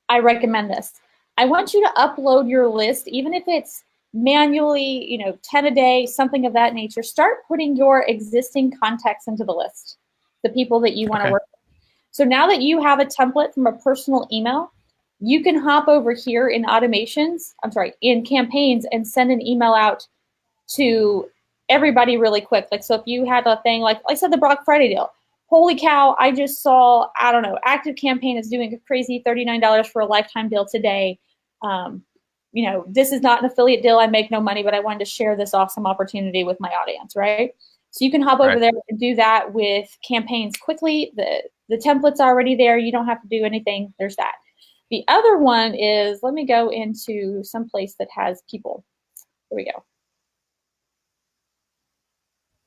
I recommend this. I want you to upload your list, even if it's manually, 10 a day, something of that nature. Start putting your existing contacts into the list, the people that you want to work with. So now that you have a template from a personal email, you can hop over here in in campaigns and send an email out to everybody really quick. Like, so if you had a thing, like I said, the Black Friday deal, holy cow, I just saw, Active Campaign is doing a crazy $39 for a lifetime deal today. this is not an affiliate deal. I make no money, but I wanted to share this awesome opportunity with my audience, right? So you can hop over there and do that with campaigns quickly. The template's already there. You don't have to do anything. There's that. The other one is, let me go into some place that has people. Here we go.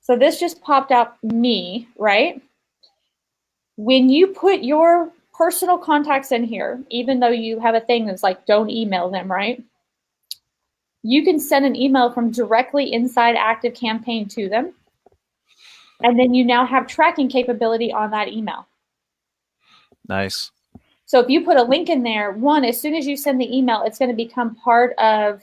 So this just popped up me, right? When you put your personal contacts in here, even though you have a thing that's like, don't email them, right? You can send an email from directly inside ActiveCampaign to them. And then you now have tracking capability on that email. Nice. So if you put a link in there, one, as soon as you send the email, it's going to become part of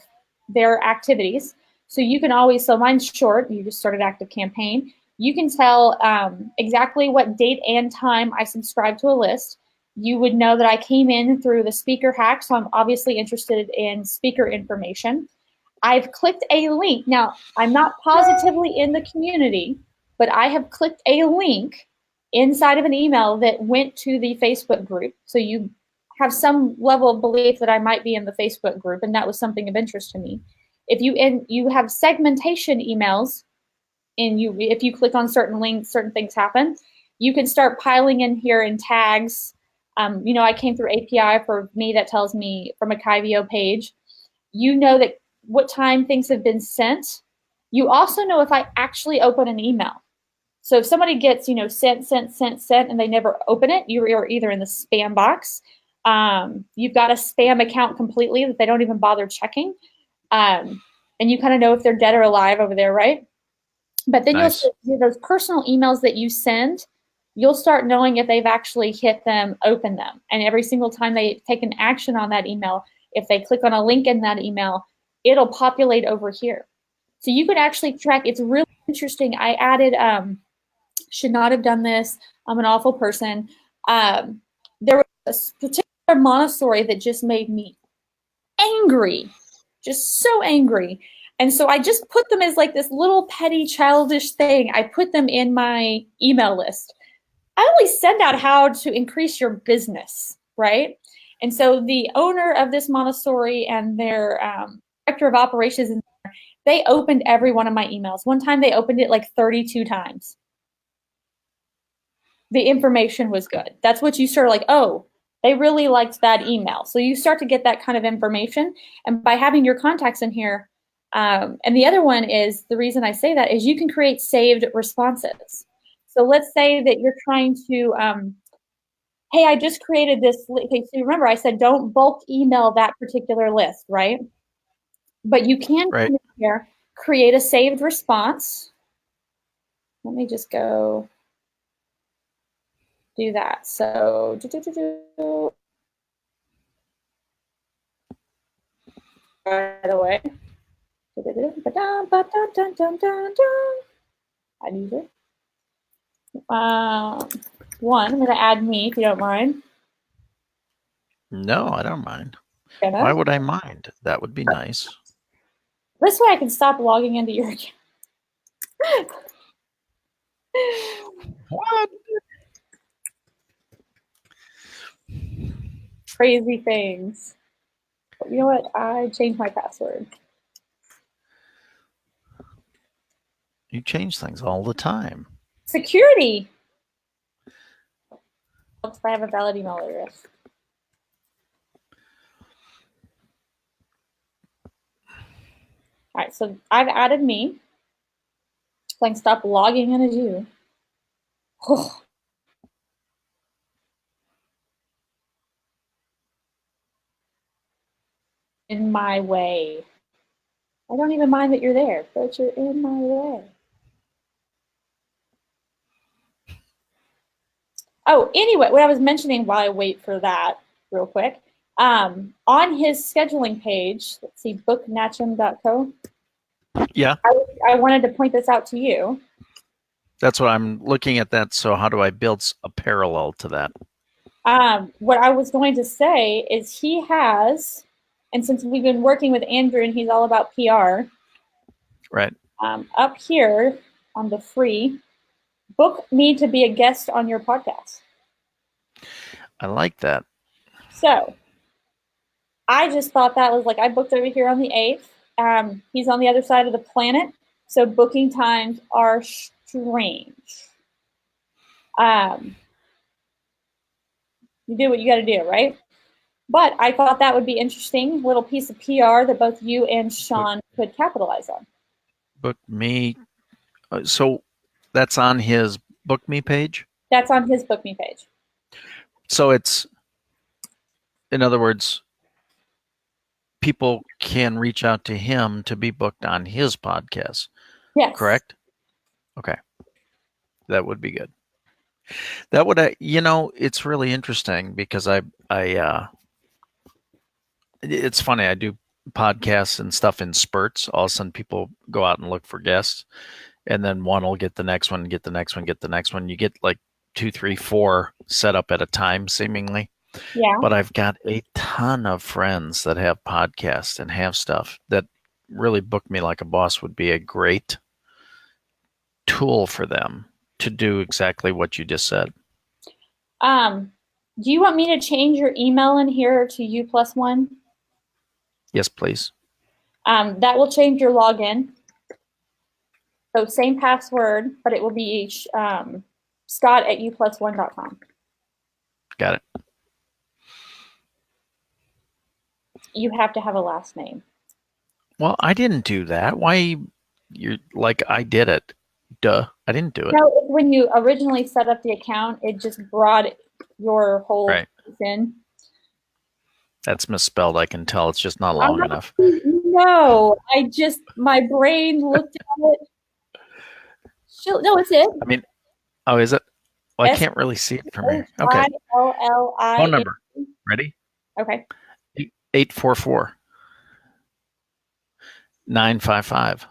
their activities. So you can always, so mine's short, you just started ActiveCampaign. You can tell exactly what date and time I subscribe to a list. You would know that I came in through the speaker hack, so I'm obviously interested in speaker information. I've clicked a link. Now, I'm not positively in the community, but I have clicked a link inside of an email that went to the Facebook group. So you have some level of belief that I might be in the Facebook group, and that was something of interest to me. If you have segmentation emails, and if you click on certain links, certain things happen. You can start piling in here in tags. I came through API for me that tells me from a Kyvio page. You know that what time things have been sent. You also know if I actually open an email. So if somebody gets, sent, and they never open it, you're either in the spam box. You've got a spam account completely that they don't even bother checking. And you kind of know if they're dead or alive over there, right? But then Nice. you'll see those personal emails that you send, you'll start knowing if they've actually hit them, open them. And every single time they take an action on that email, if they click on a link in that email, it'll populate over here. So you could actually track. It's really interesting. I added, should not have done this. I'm an awful person. There was a particular Montessori that just made me angry, just so angry. And so I just put them as like this little petty childish thing. I put them in my email list. I only send out how to increase your business, right? And so the owner of this Montessori and their director of operations, they opened every one of my emails. One time they opened it like 32 times. The information was good. That's what you start like, oh, they really liked that email. So you start to get that kind of information. And by having your contacts in here, and the other one is, the reason I say that is you can create saved responses. So let's say that you're trying to, hey, I just created this. Okay, so remember I said don't bulk email that particular list, right? But you can come in here, create a saved response. Let me just go do that. So, by the way, I need it. One, I'm going to add me if you don't mind. No, I don't mind. Why would I mind? That would be nice. This way I can stop logging into your account. What? Crazy things. But you know what? I changed my password. You change things all the time. Security. If I have a valid email address. All right, so I've added me. So I can stop logging in as you. Oh. In my way. I don't even mind that you're there, but you're in my way. Oh, anyway, what I was mentioning while I wait for that real quick, on his scheduling page, let's see, booknatcham.co. Yeah. I wanted to point this out to you. That's what I'm looking at that. So how do I build a parallel to that? What I was going to say is he has, and since we've been working with Andrew and he's all about PR, right? Up here on the free, book me to be a guest on your podcast. I like that. So I just thought that was like, I booked over here on the 8th. He's on the other side of the planet, so booking times are strange. You do what you got to do, right? But I thought that would be interesting, little piece of PR that both you and Sean could capitalize on. Book me. So that's on his Book Me page? That's on his Book Me page. So it's, in other words, people can reach out to him to be booked on his podcast. Yes. Correct? Okay. That would be good. That would, it's really interesting because it's funny. I do podcasts and stuff in spurts. All of a sudden people go out and look for guests, and then one will get the next one, get the next one, get the next one. You get like 2, 3, 4 set up at a time, seemingly. Yeah. But I've got a ton of friends that have podcasts and have stuff that really Book Me Like a Boss would be a great tool for them to do exactly what you just said. Do you want me to change your email in here to U+1? Yes, please. That will change your login. So same password, but it will be Scott@U+1.com. Got it. You have to have a last name. Well, I didn't do that. Why? You're like, I did it. Duh. I didn't do it. No, when you originally set up the account, it just brought your whole Right. in. That's misspelled. I can tell. It's just not long enough. No, my brain looked at it. No, it's it. I mean, oh, is it? Well, I can't really see it from here. Okay. I-L-L-I. Phone number. Ready? Okay. 844 955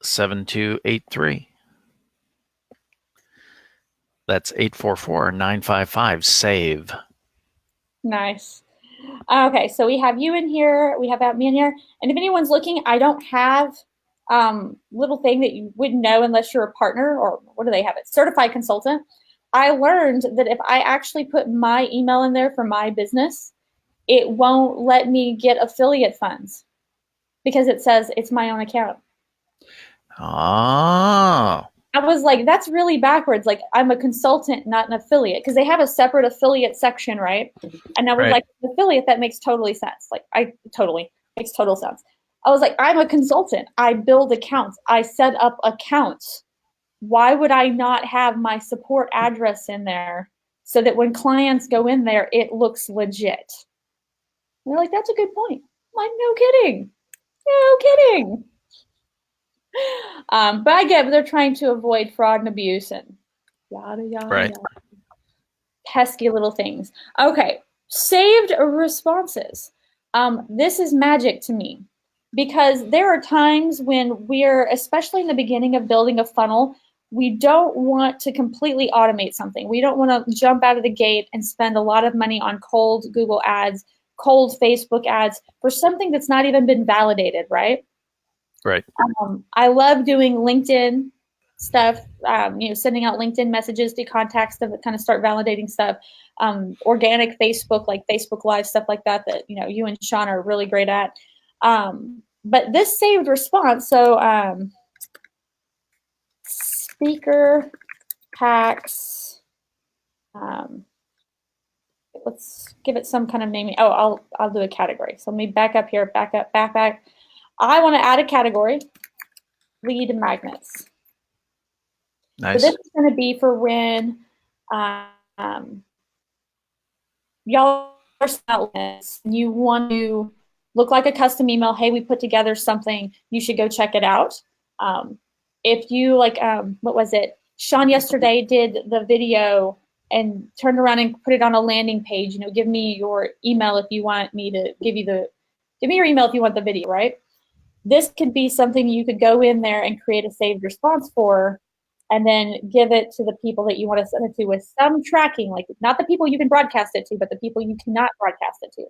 7283. That's 844-955-SAVE. Nice. Okay, so we have you in here, we have me in here, and if anyone's looking, I don't have little thing that you wouldn't know unless you're a partner, or what do they have it? Certified consultant. I learned that if I actually put my email in there for my business, it won't let me get affiliate funds because it says it's my own account. Oh. I was like, that's really backwards. Like, I'm a consultant, not an affiliate, because they have a separate affiliate section, right? And I was like, affiliate, that makes totally sense. Like, makes total sense. I was like, I'm a consultant. I build accounts. I set up accounts. Why would I not have my support address in there so that when clients go in there, it looks legit? And they're like, that's a good point. I'm like, no kidding. No kidding. But I get they're trying to avoid fraud and abuse and yada, yada, Right. yada. Pesky little things. Okay, saved responses. This is magic to me because there are times when we're, especially in the beginning of building a funnel, we don't want to completely automate something. We don't want to jump out of the gate and spend a lot of money on cold Google ads, cold Facebook ads for something that's not even been validated, right? Right. I love doing LinkedIn stuff, sending out LinkedIn messages to contacts to kind of start validating stuff. Organic Facebook, like Facebook Live, stuff like that, you and Sean are really great at. But this saved response, so speaker packs, let's give it some kind of naming. Oh, I'll do a category. So let me back up here, back. I want to add a category, lead magnets. Nice. So this is going to be for when y'all are outlets and you want to look like a custom email. Hey, we put together something. You should go check it out. If you what was it? Sean yesterday did the video and turned around and put it on a landing page. Give me your email if you want me to give me your email if you want the video, right? This could be something you could go in there and create a saved response for, and then give it to the people that you want to send it to with some tracking, like not the people you can broadcast it to, but the people you cannot broadcast it to.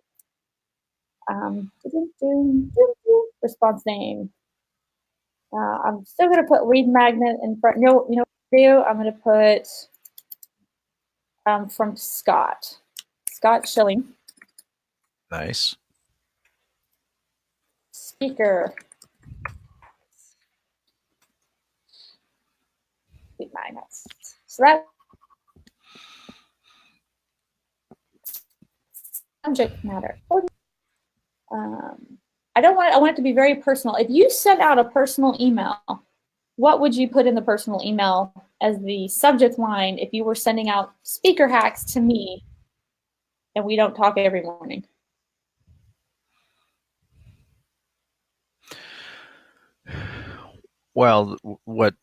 Response name. I'm still going to put lead magnet in front. You know what to do? I'm going to put from Scott. Scott Schilling. Nice. Speaker. So that subject matter. I want it to be very personal. If you sent out a personal email, what would you put in the personal email as the subject line if you were sending out speaker hacks to me and we don't talk every morning? Well, what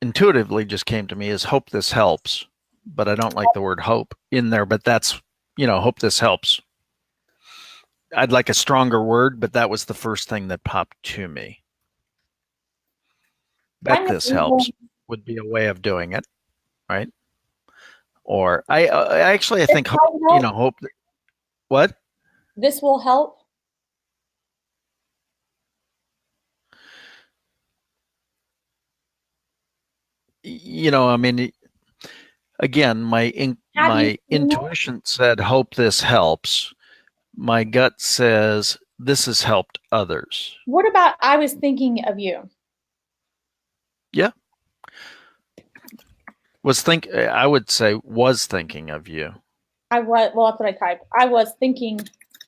intuitively just came to me is hope this helps, but I don't like the word hope in there, but that's, hope this helps. I'd like a stronger word, but that was the first thing that popped to me. Bet this helps would be a way of doing it, right? Or I think hope. What? This will help. I mean, again, my intuition said hope this helps. My gut says this has helped others. What about I was thinking of you? Yeah. I would say was thinking of you. Well, that's what I typed. I was thinking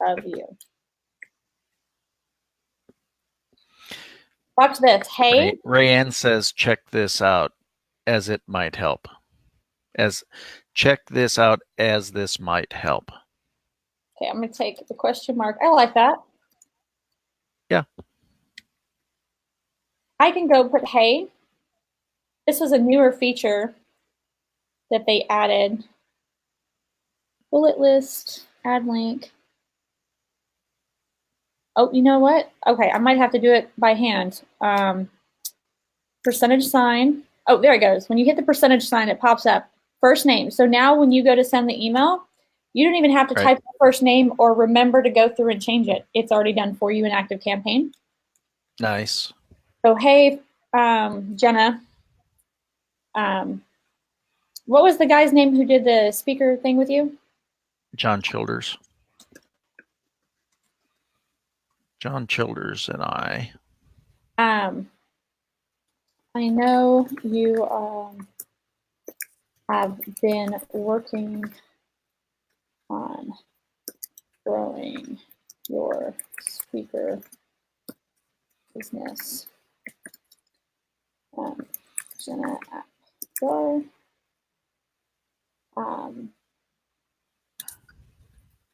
of you. Watch this. Hey. Rayanne says, check this out as it might help. Check this out as this might help. Okay, I'm going to take the question mark. I like that. Yeah. I can go put, hey. This was a newer feature that they added. Bullet list, add link. Oh, you know what? Okay, I might have to do it by hand. Percentage sign. Oh, there it goes. When you hit the percentage sign, it pops up. First name. So now when you go to send the email, you don't even have to type the first name or remember to go through and change it. It's already done for you in ActiveCampaign. Nice. So, hey, Jena. What was the guy's name who did the speaker thing with you? John Childers. John Childers and I. I know you have been working on growing your speaker business. Jena Apgar.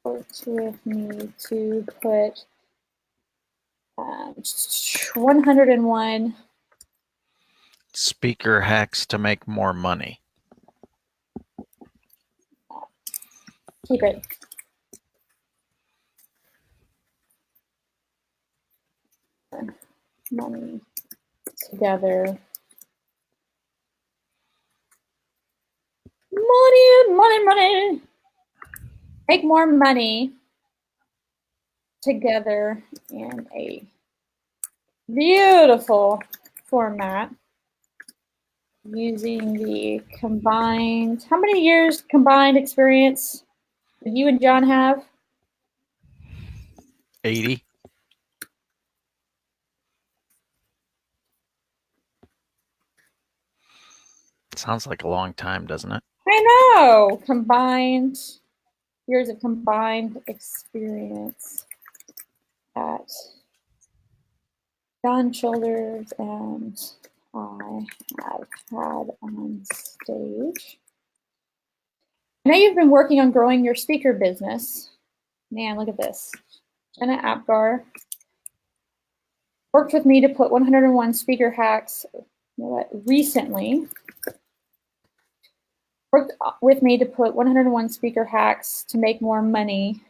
Worked with me to put 101 speaker hacks to make more money. Keep it. Money together. Money. Make more money together in a beautiful format using the combined, how many years combined experience do you and John have? 80. Sounds like a long time, doesn't it? I know. Combined years of combined experience at John Childers and I have had on stage. I know you've been working on growing your speaker business. Man, look at this. Jena Apgar worked with me to put 101 speaker hacks. You know what? Recently, worked with me to put 101 speaker hacks to make more money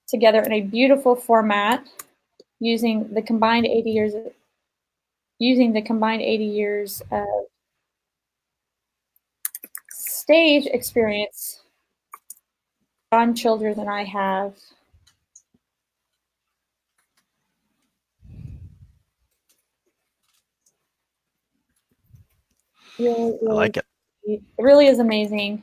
together in a beautiful format using the combined 80 years of stage experience John Childers and I have. Really, I like it. It really is amazing.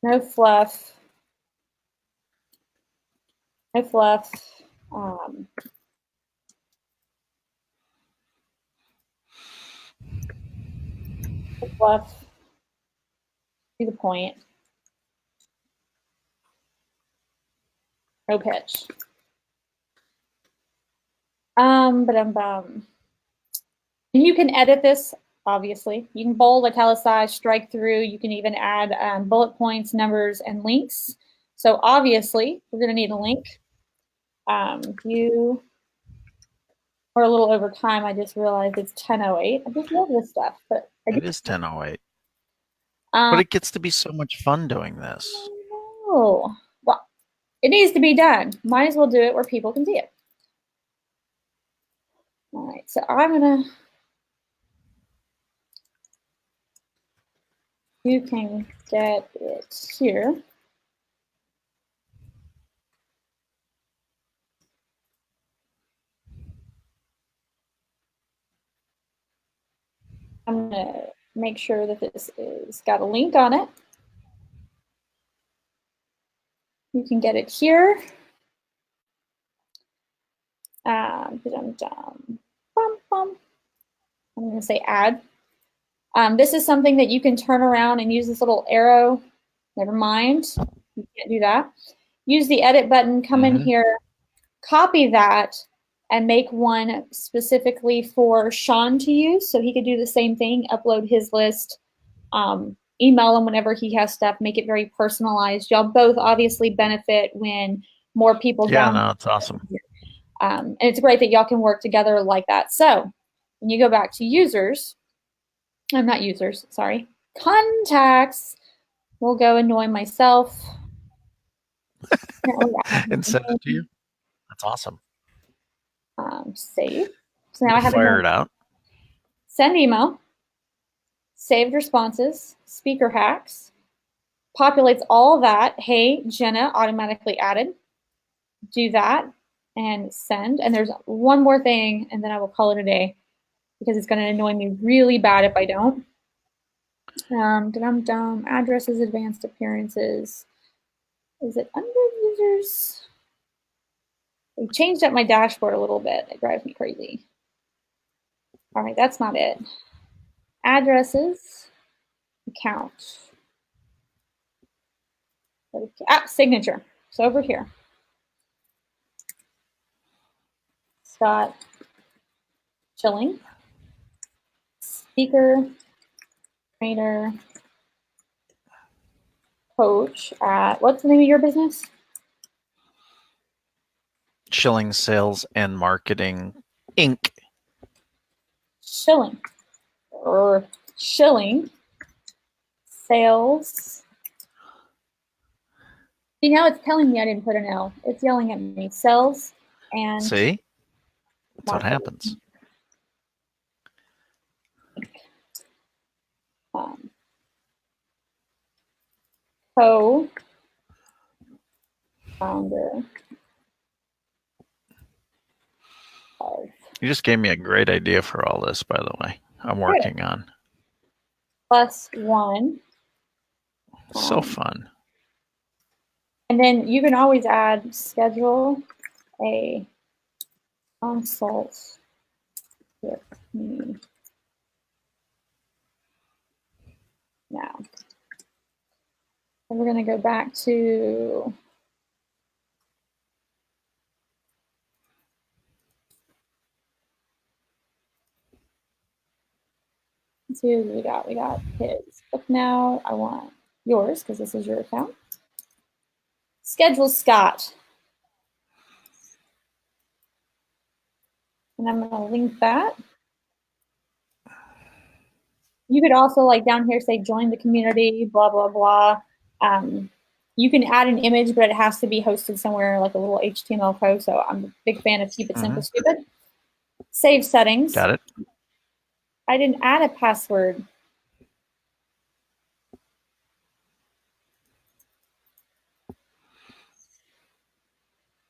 No fluff. No fluff. No fluff. To the point. No pitch. But you can edit this, obviously. You can bold, italicize, strike through. You can even add bullet points, numbers, and links. So obviously, we're going to need a link. We're a little over time. I just realized it's 10:08. I just love this stuff, but it is 10:08. But it gets to be so much fun doing this. Oh, well, it needs to be done. Might as well do it where people can see it. All right, so I'm gonna. You can get it here. I'm gonna make sure that this is got a link on it. You can get it here. I'm going to say add. This is something that you can turn around and use this little arrow. Never mind, you can't do that. Use the edit button, come in here, copy that, and make one specifically for Sean to use so he could do the same thing, upload his list, email him whenever he has stuff, make it very personalized. Y'all both obviously benefit when more people Yeah, no, it's awesome. And it's great that y'all can work together like that. So when you go back to users, I'm not users, sorry, contacts, we'll go annoy myself. And send it to you. That's awesome. Save. So now I have fire it out. Send email, saved responses, speaker hacks, populates all that. Hey, Jena, automatically added. Do that and send. And there's one more thing, and then I will call it a day because it's going to annoy me really bad if I don't. Addresses, advanced appearances. Is it under users? They changed up my dashboard a little bit. It drives me crazy. All right, that's not it. Addresses, account. Signature. So over here. Scott Schilling, speaker, trainer, coach at, what's the name of your business? Schilling Sales and Marketing, Inc. Schilling. Schilling Sales. See, now it's telling me I didn't put an L. It's yelling at me. Sales and. See? That's what happens. Co-founder. You just gave me a great idea for all this, by the way. I'm working on. +1. So fun. And then you can always add schedule a consult with me now. And we're going to go back to let's see what we got. We got his book now. I want yours because this is your account. Schedule Scott. And I'm going to link that. You could also, like down here, say join the community, blah, blah, blah. You can add an image, but it has to be hosted somewhere like a little HTML code. So I'm a big fan of keep it simple, stupid. Save settings. Got it. I didn't add a password.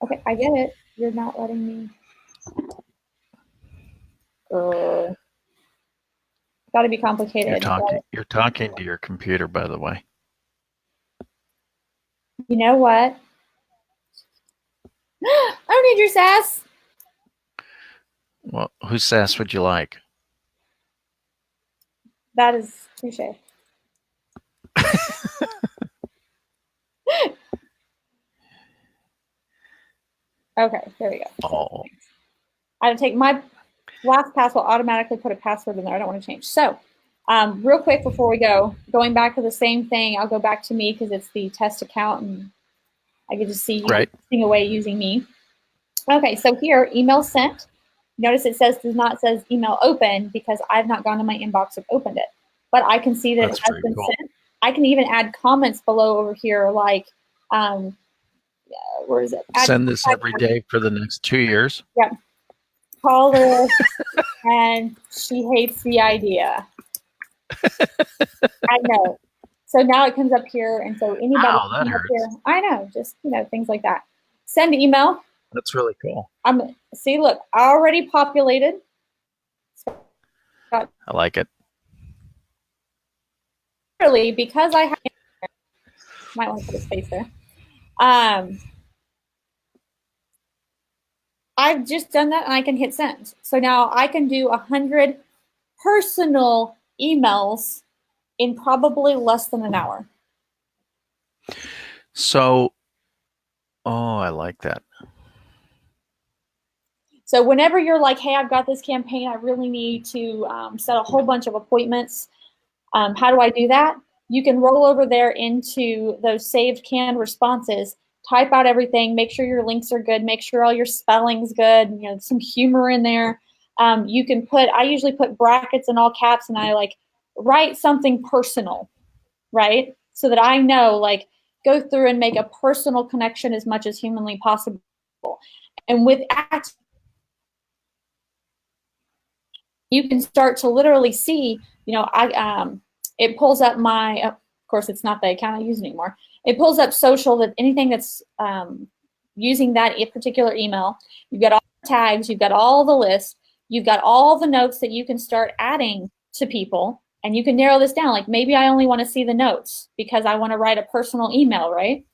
Okay, I get it. You're not letting me. Got to be complicated. You're talking to your computer, by the way. You know what? I don't need your sass. Well, whose sass would you like? That is touche. Okay, there we go. Oh, I take my LastPass will automatically put a password in there. I don't want to change. So, real quick before we go, going back to the same thing, I'll go back to me because it's the test account and I get to see you right. testing away using me. Okay, so here, email sent. Notice it says email open because I've not gone to my inbox and opened it. But I can see that That's it has very been cool. sent. I can even add comments below over here like, where is it? Send this every day for the next 2 years. Yep. Call her and she hates the idea. I know. So now it comes up here, and so anybody Wow, that can come up hurts. here. I know, just things like that. Send email. That's really cool. See, look, already populated. I like it. Literally, because I have, might want to put a space there. I've just done that, and I can hit send. So now I can do 100 personal emails in probably less than an hour. So, I like that. So whenever you're like, hey, I've got this campaign, I really need to set a whole bunch of appointments. How do I do that? You can roll over there into those saved canned responses, type out everything, make sure your links are good, make sure all your spelling's good, some humor in there. You can I usually put brackets in all caps, and I like write something personal, right? So that I know, like, go through and make a personal connection as much as humanly possible. And with that, you can start to literally see, it pulls up my, of course, it's not the account I use anymore. It pulls up social, that anything that's using that particular email. You've got all the tags, you've got all the lists, you've got all the notes that you can start adding to people, and you can narrow this down. Like, maybe I only want to see the notes because I want to write a personal email, right?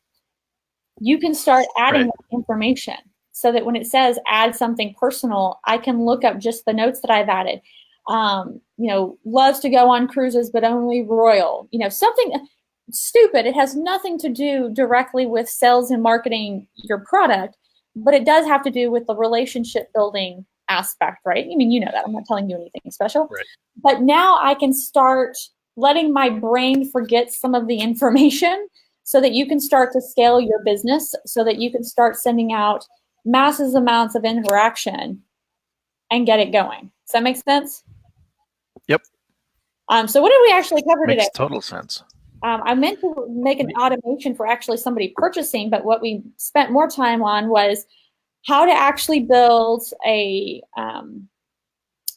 You can start adding information so that when it says add something personal, I can look up just the notes that I've added. Loves to go on cruises, but only royal, something stupid. It has nothing to do directly with sales and marketing your product, but it does have to do with the relationship building aspect, right? I mean, you know that. I'm not telling you anything special. Right. But now I can start letting my brain forget some of the information so that you can start to scale your business, so that you can start sending out massive amounts of interaction and get it going. Does that make sense? Yep. So what did we actually cover today? Makes total sense. I meant to make an automation for actually somebody purchasing, but what we spent more time on was how to actually build a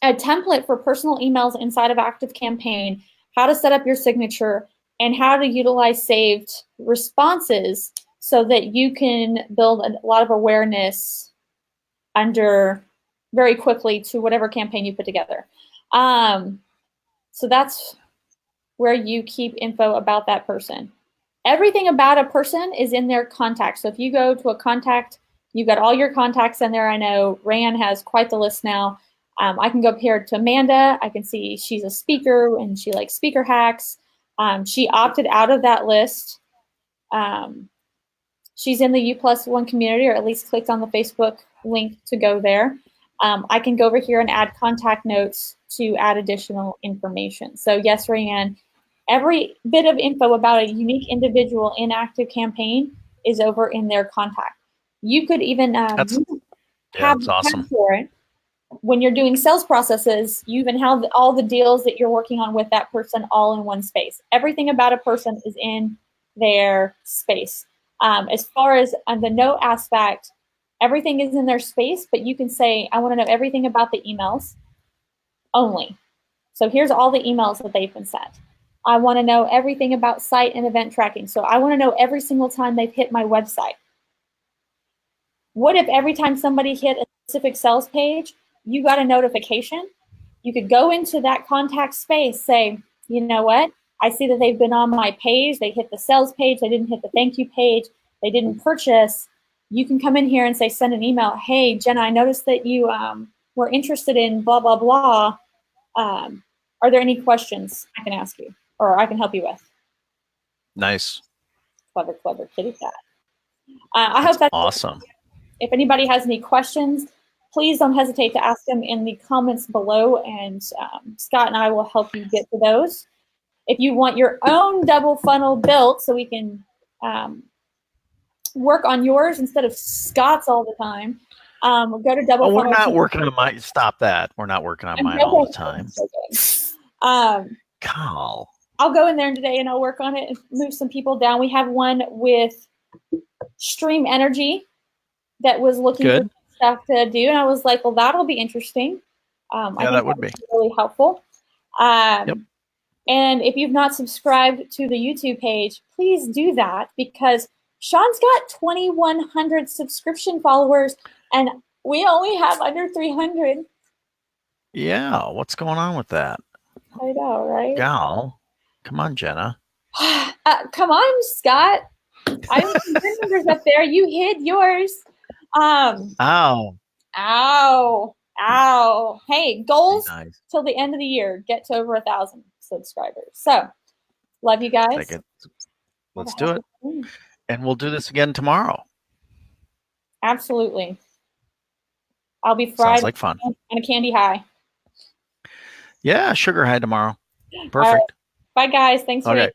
template for personal emails inside of ActiveCampaign, how to set up your signature, and how to utilize saved responses so that you can build a lot of awareness under very quickly to whatever campaign you put together. So that's where you keep info about that person. Everything about a person is in their contacts. So if you go to a contact, you've got all your contacts in there. I know Rand has quite the list now. I can go up here to Amanda. I can see she's a speaker and she likes speaker hacks. She opted out of that list. She's in the U+1 community, or at least clicked on the Facebook link to go there. I can go over here and add contact notes to add additional information. So yes, Rand, every bit of info about a unique individual in ActiveCampaign is over in their contact. You could even That's awesome. for it. When you're doing sales processes, you even have all the deals that you're working on with that person all in one space. Everything about a person is in their space. As far as the note aspect, everything is in their space, but you can say, I want to know everything about the emails only. So here's all the emails that they've been sent. I want to know everything about site and event tracking. So I want to know every single time they've hit my website. What if every time somebody hit a specific sales page, you got a notification? You could go into that contact space, say, you know what? I see that they've been on my page. They hit the sales page. They didn't hit the thank you page. they didn't purchase, you can come in here and say, send an email. Hey, Jenna, I noticed that you were interested in blah, blah, blah. Are there any questions I can ask you or I can help you with? Nice. Clever, clever kitty cat. I hope that's awesome. If anybody has any questions, please don't hesitate to ask them in the comments below, and Scott and I will help you get to those. If you want your own double funnel built so we can work on yours instead of Scott's all the time, go to double funnel. We're not working on mine. Stop that. We're not working on mine all the time. Carl. I'll go in there today and I'll work on it and move some people down. We have one with Stream Energy that was looking for stuff to do, and I was like, well, that'll be interesting. I think that would be really helpful. And if you've not subscribed to the YouTube page, please do that, because Sean's got 2,100 subscription followers and we only have under 300. Yeah, what's going on with that? I know, right? Gal, come on, Jenna. Come on, Scott. I have some good numbers up there. You hid yours. Ow. Hey, goals till the end of the year. Get to over 1,000 subscribers. So, love you guys. Let's do it. And we'll do this again tomorrow. Absolutely. I'll be fried. Sounds like fun. On a candy high. Yeah, sugar high tomorrow. Perfect. Right. Bye, guys. Thanks for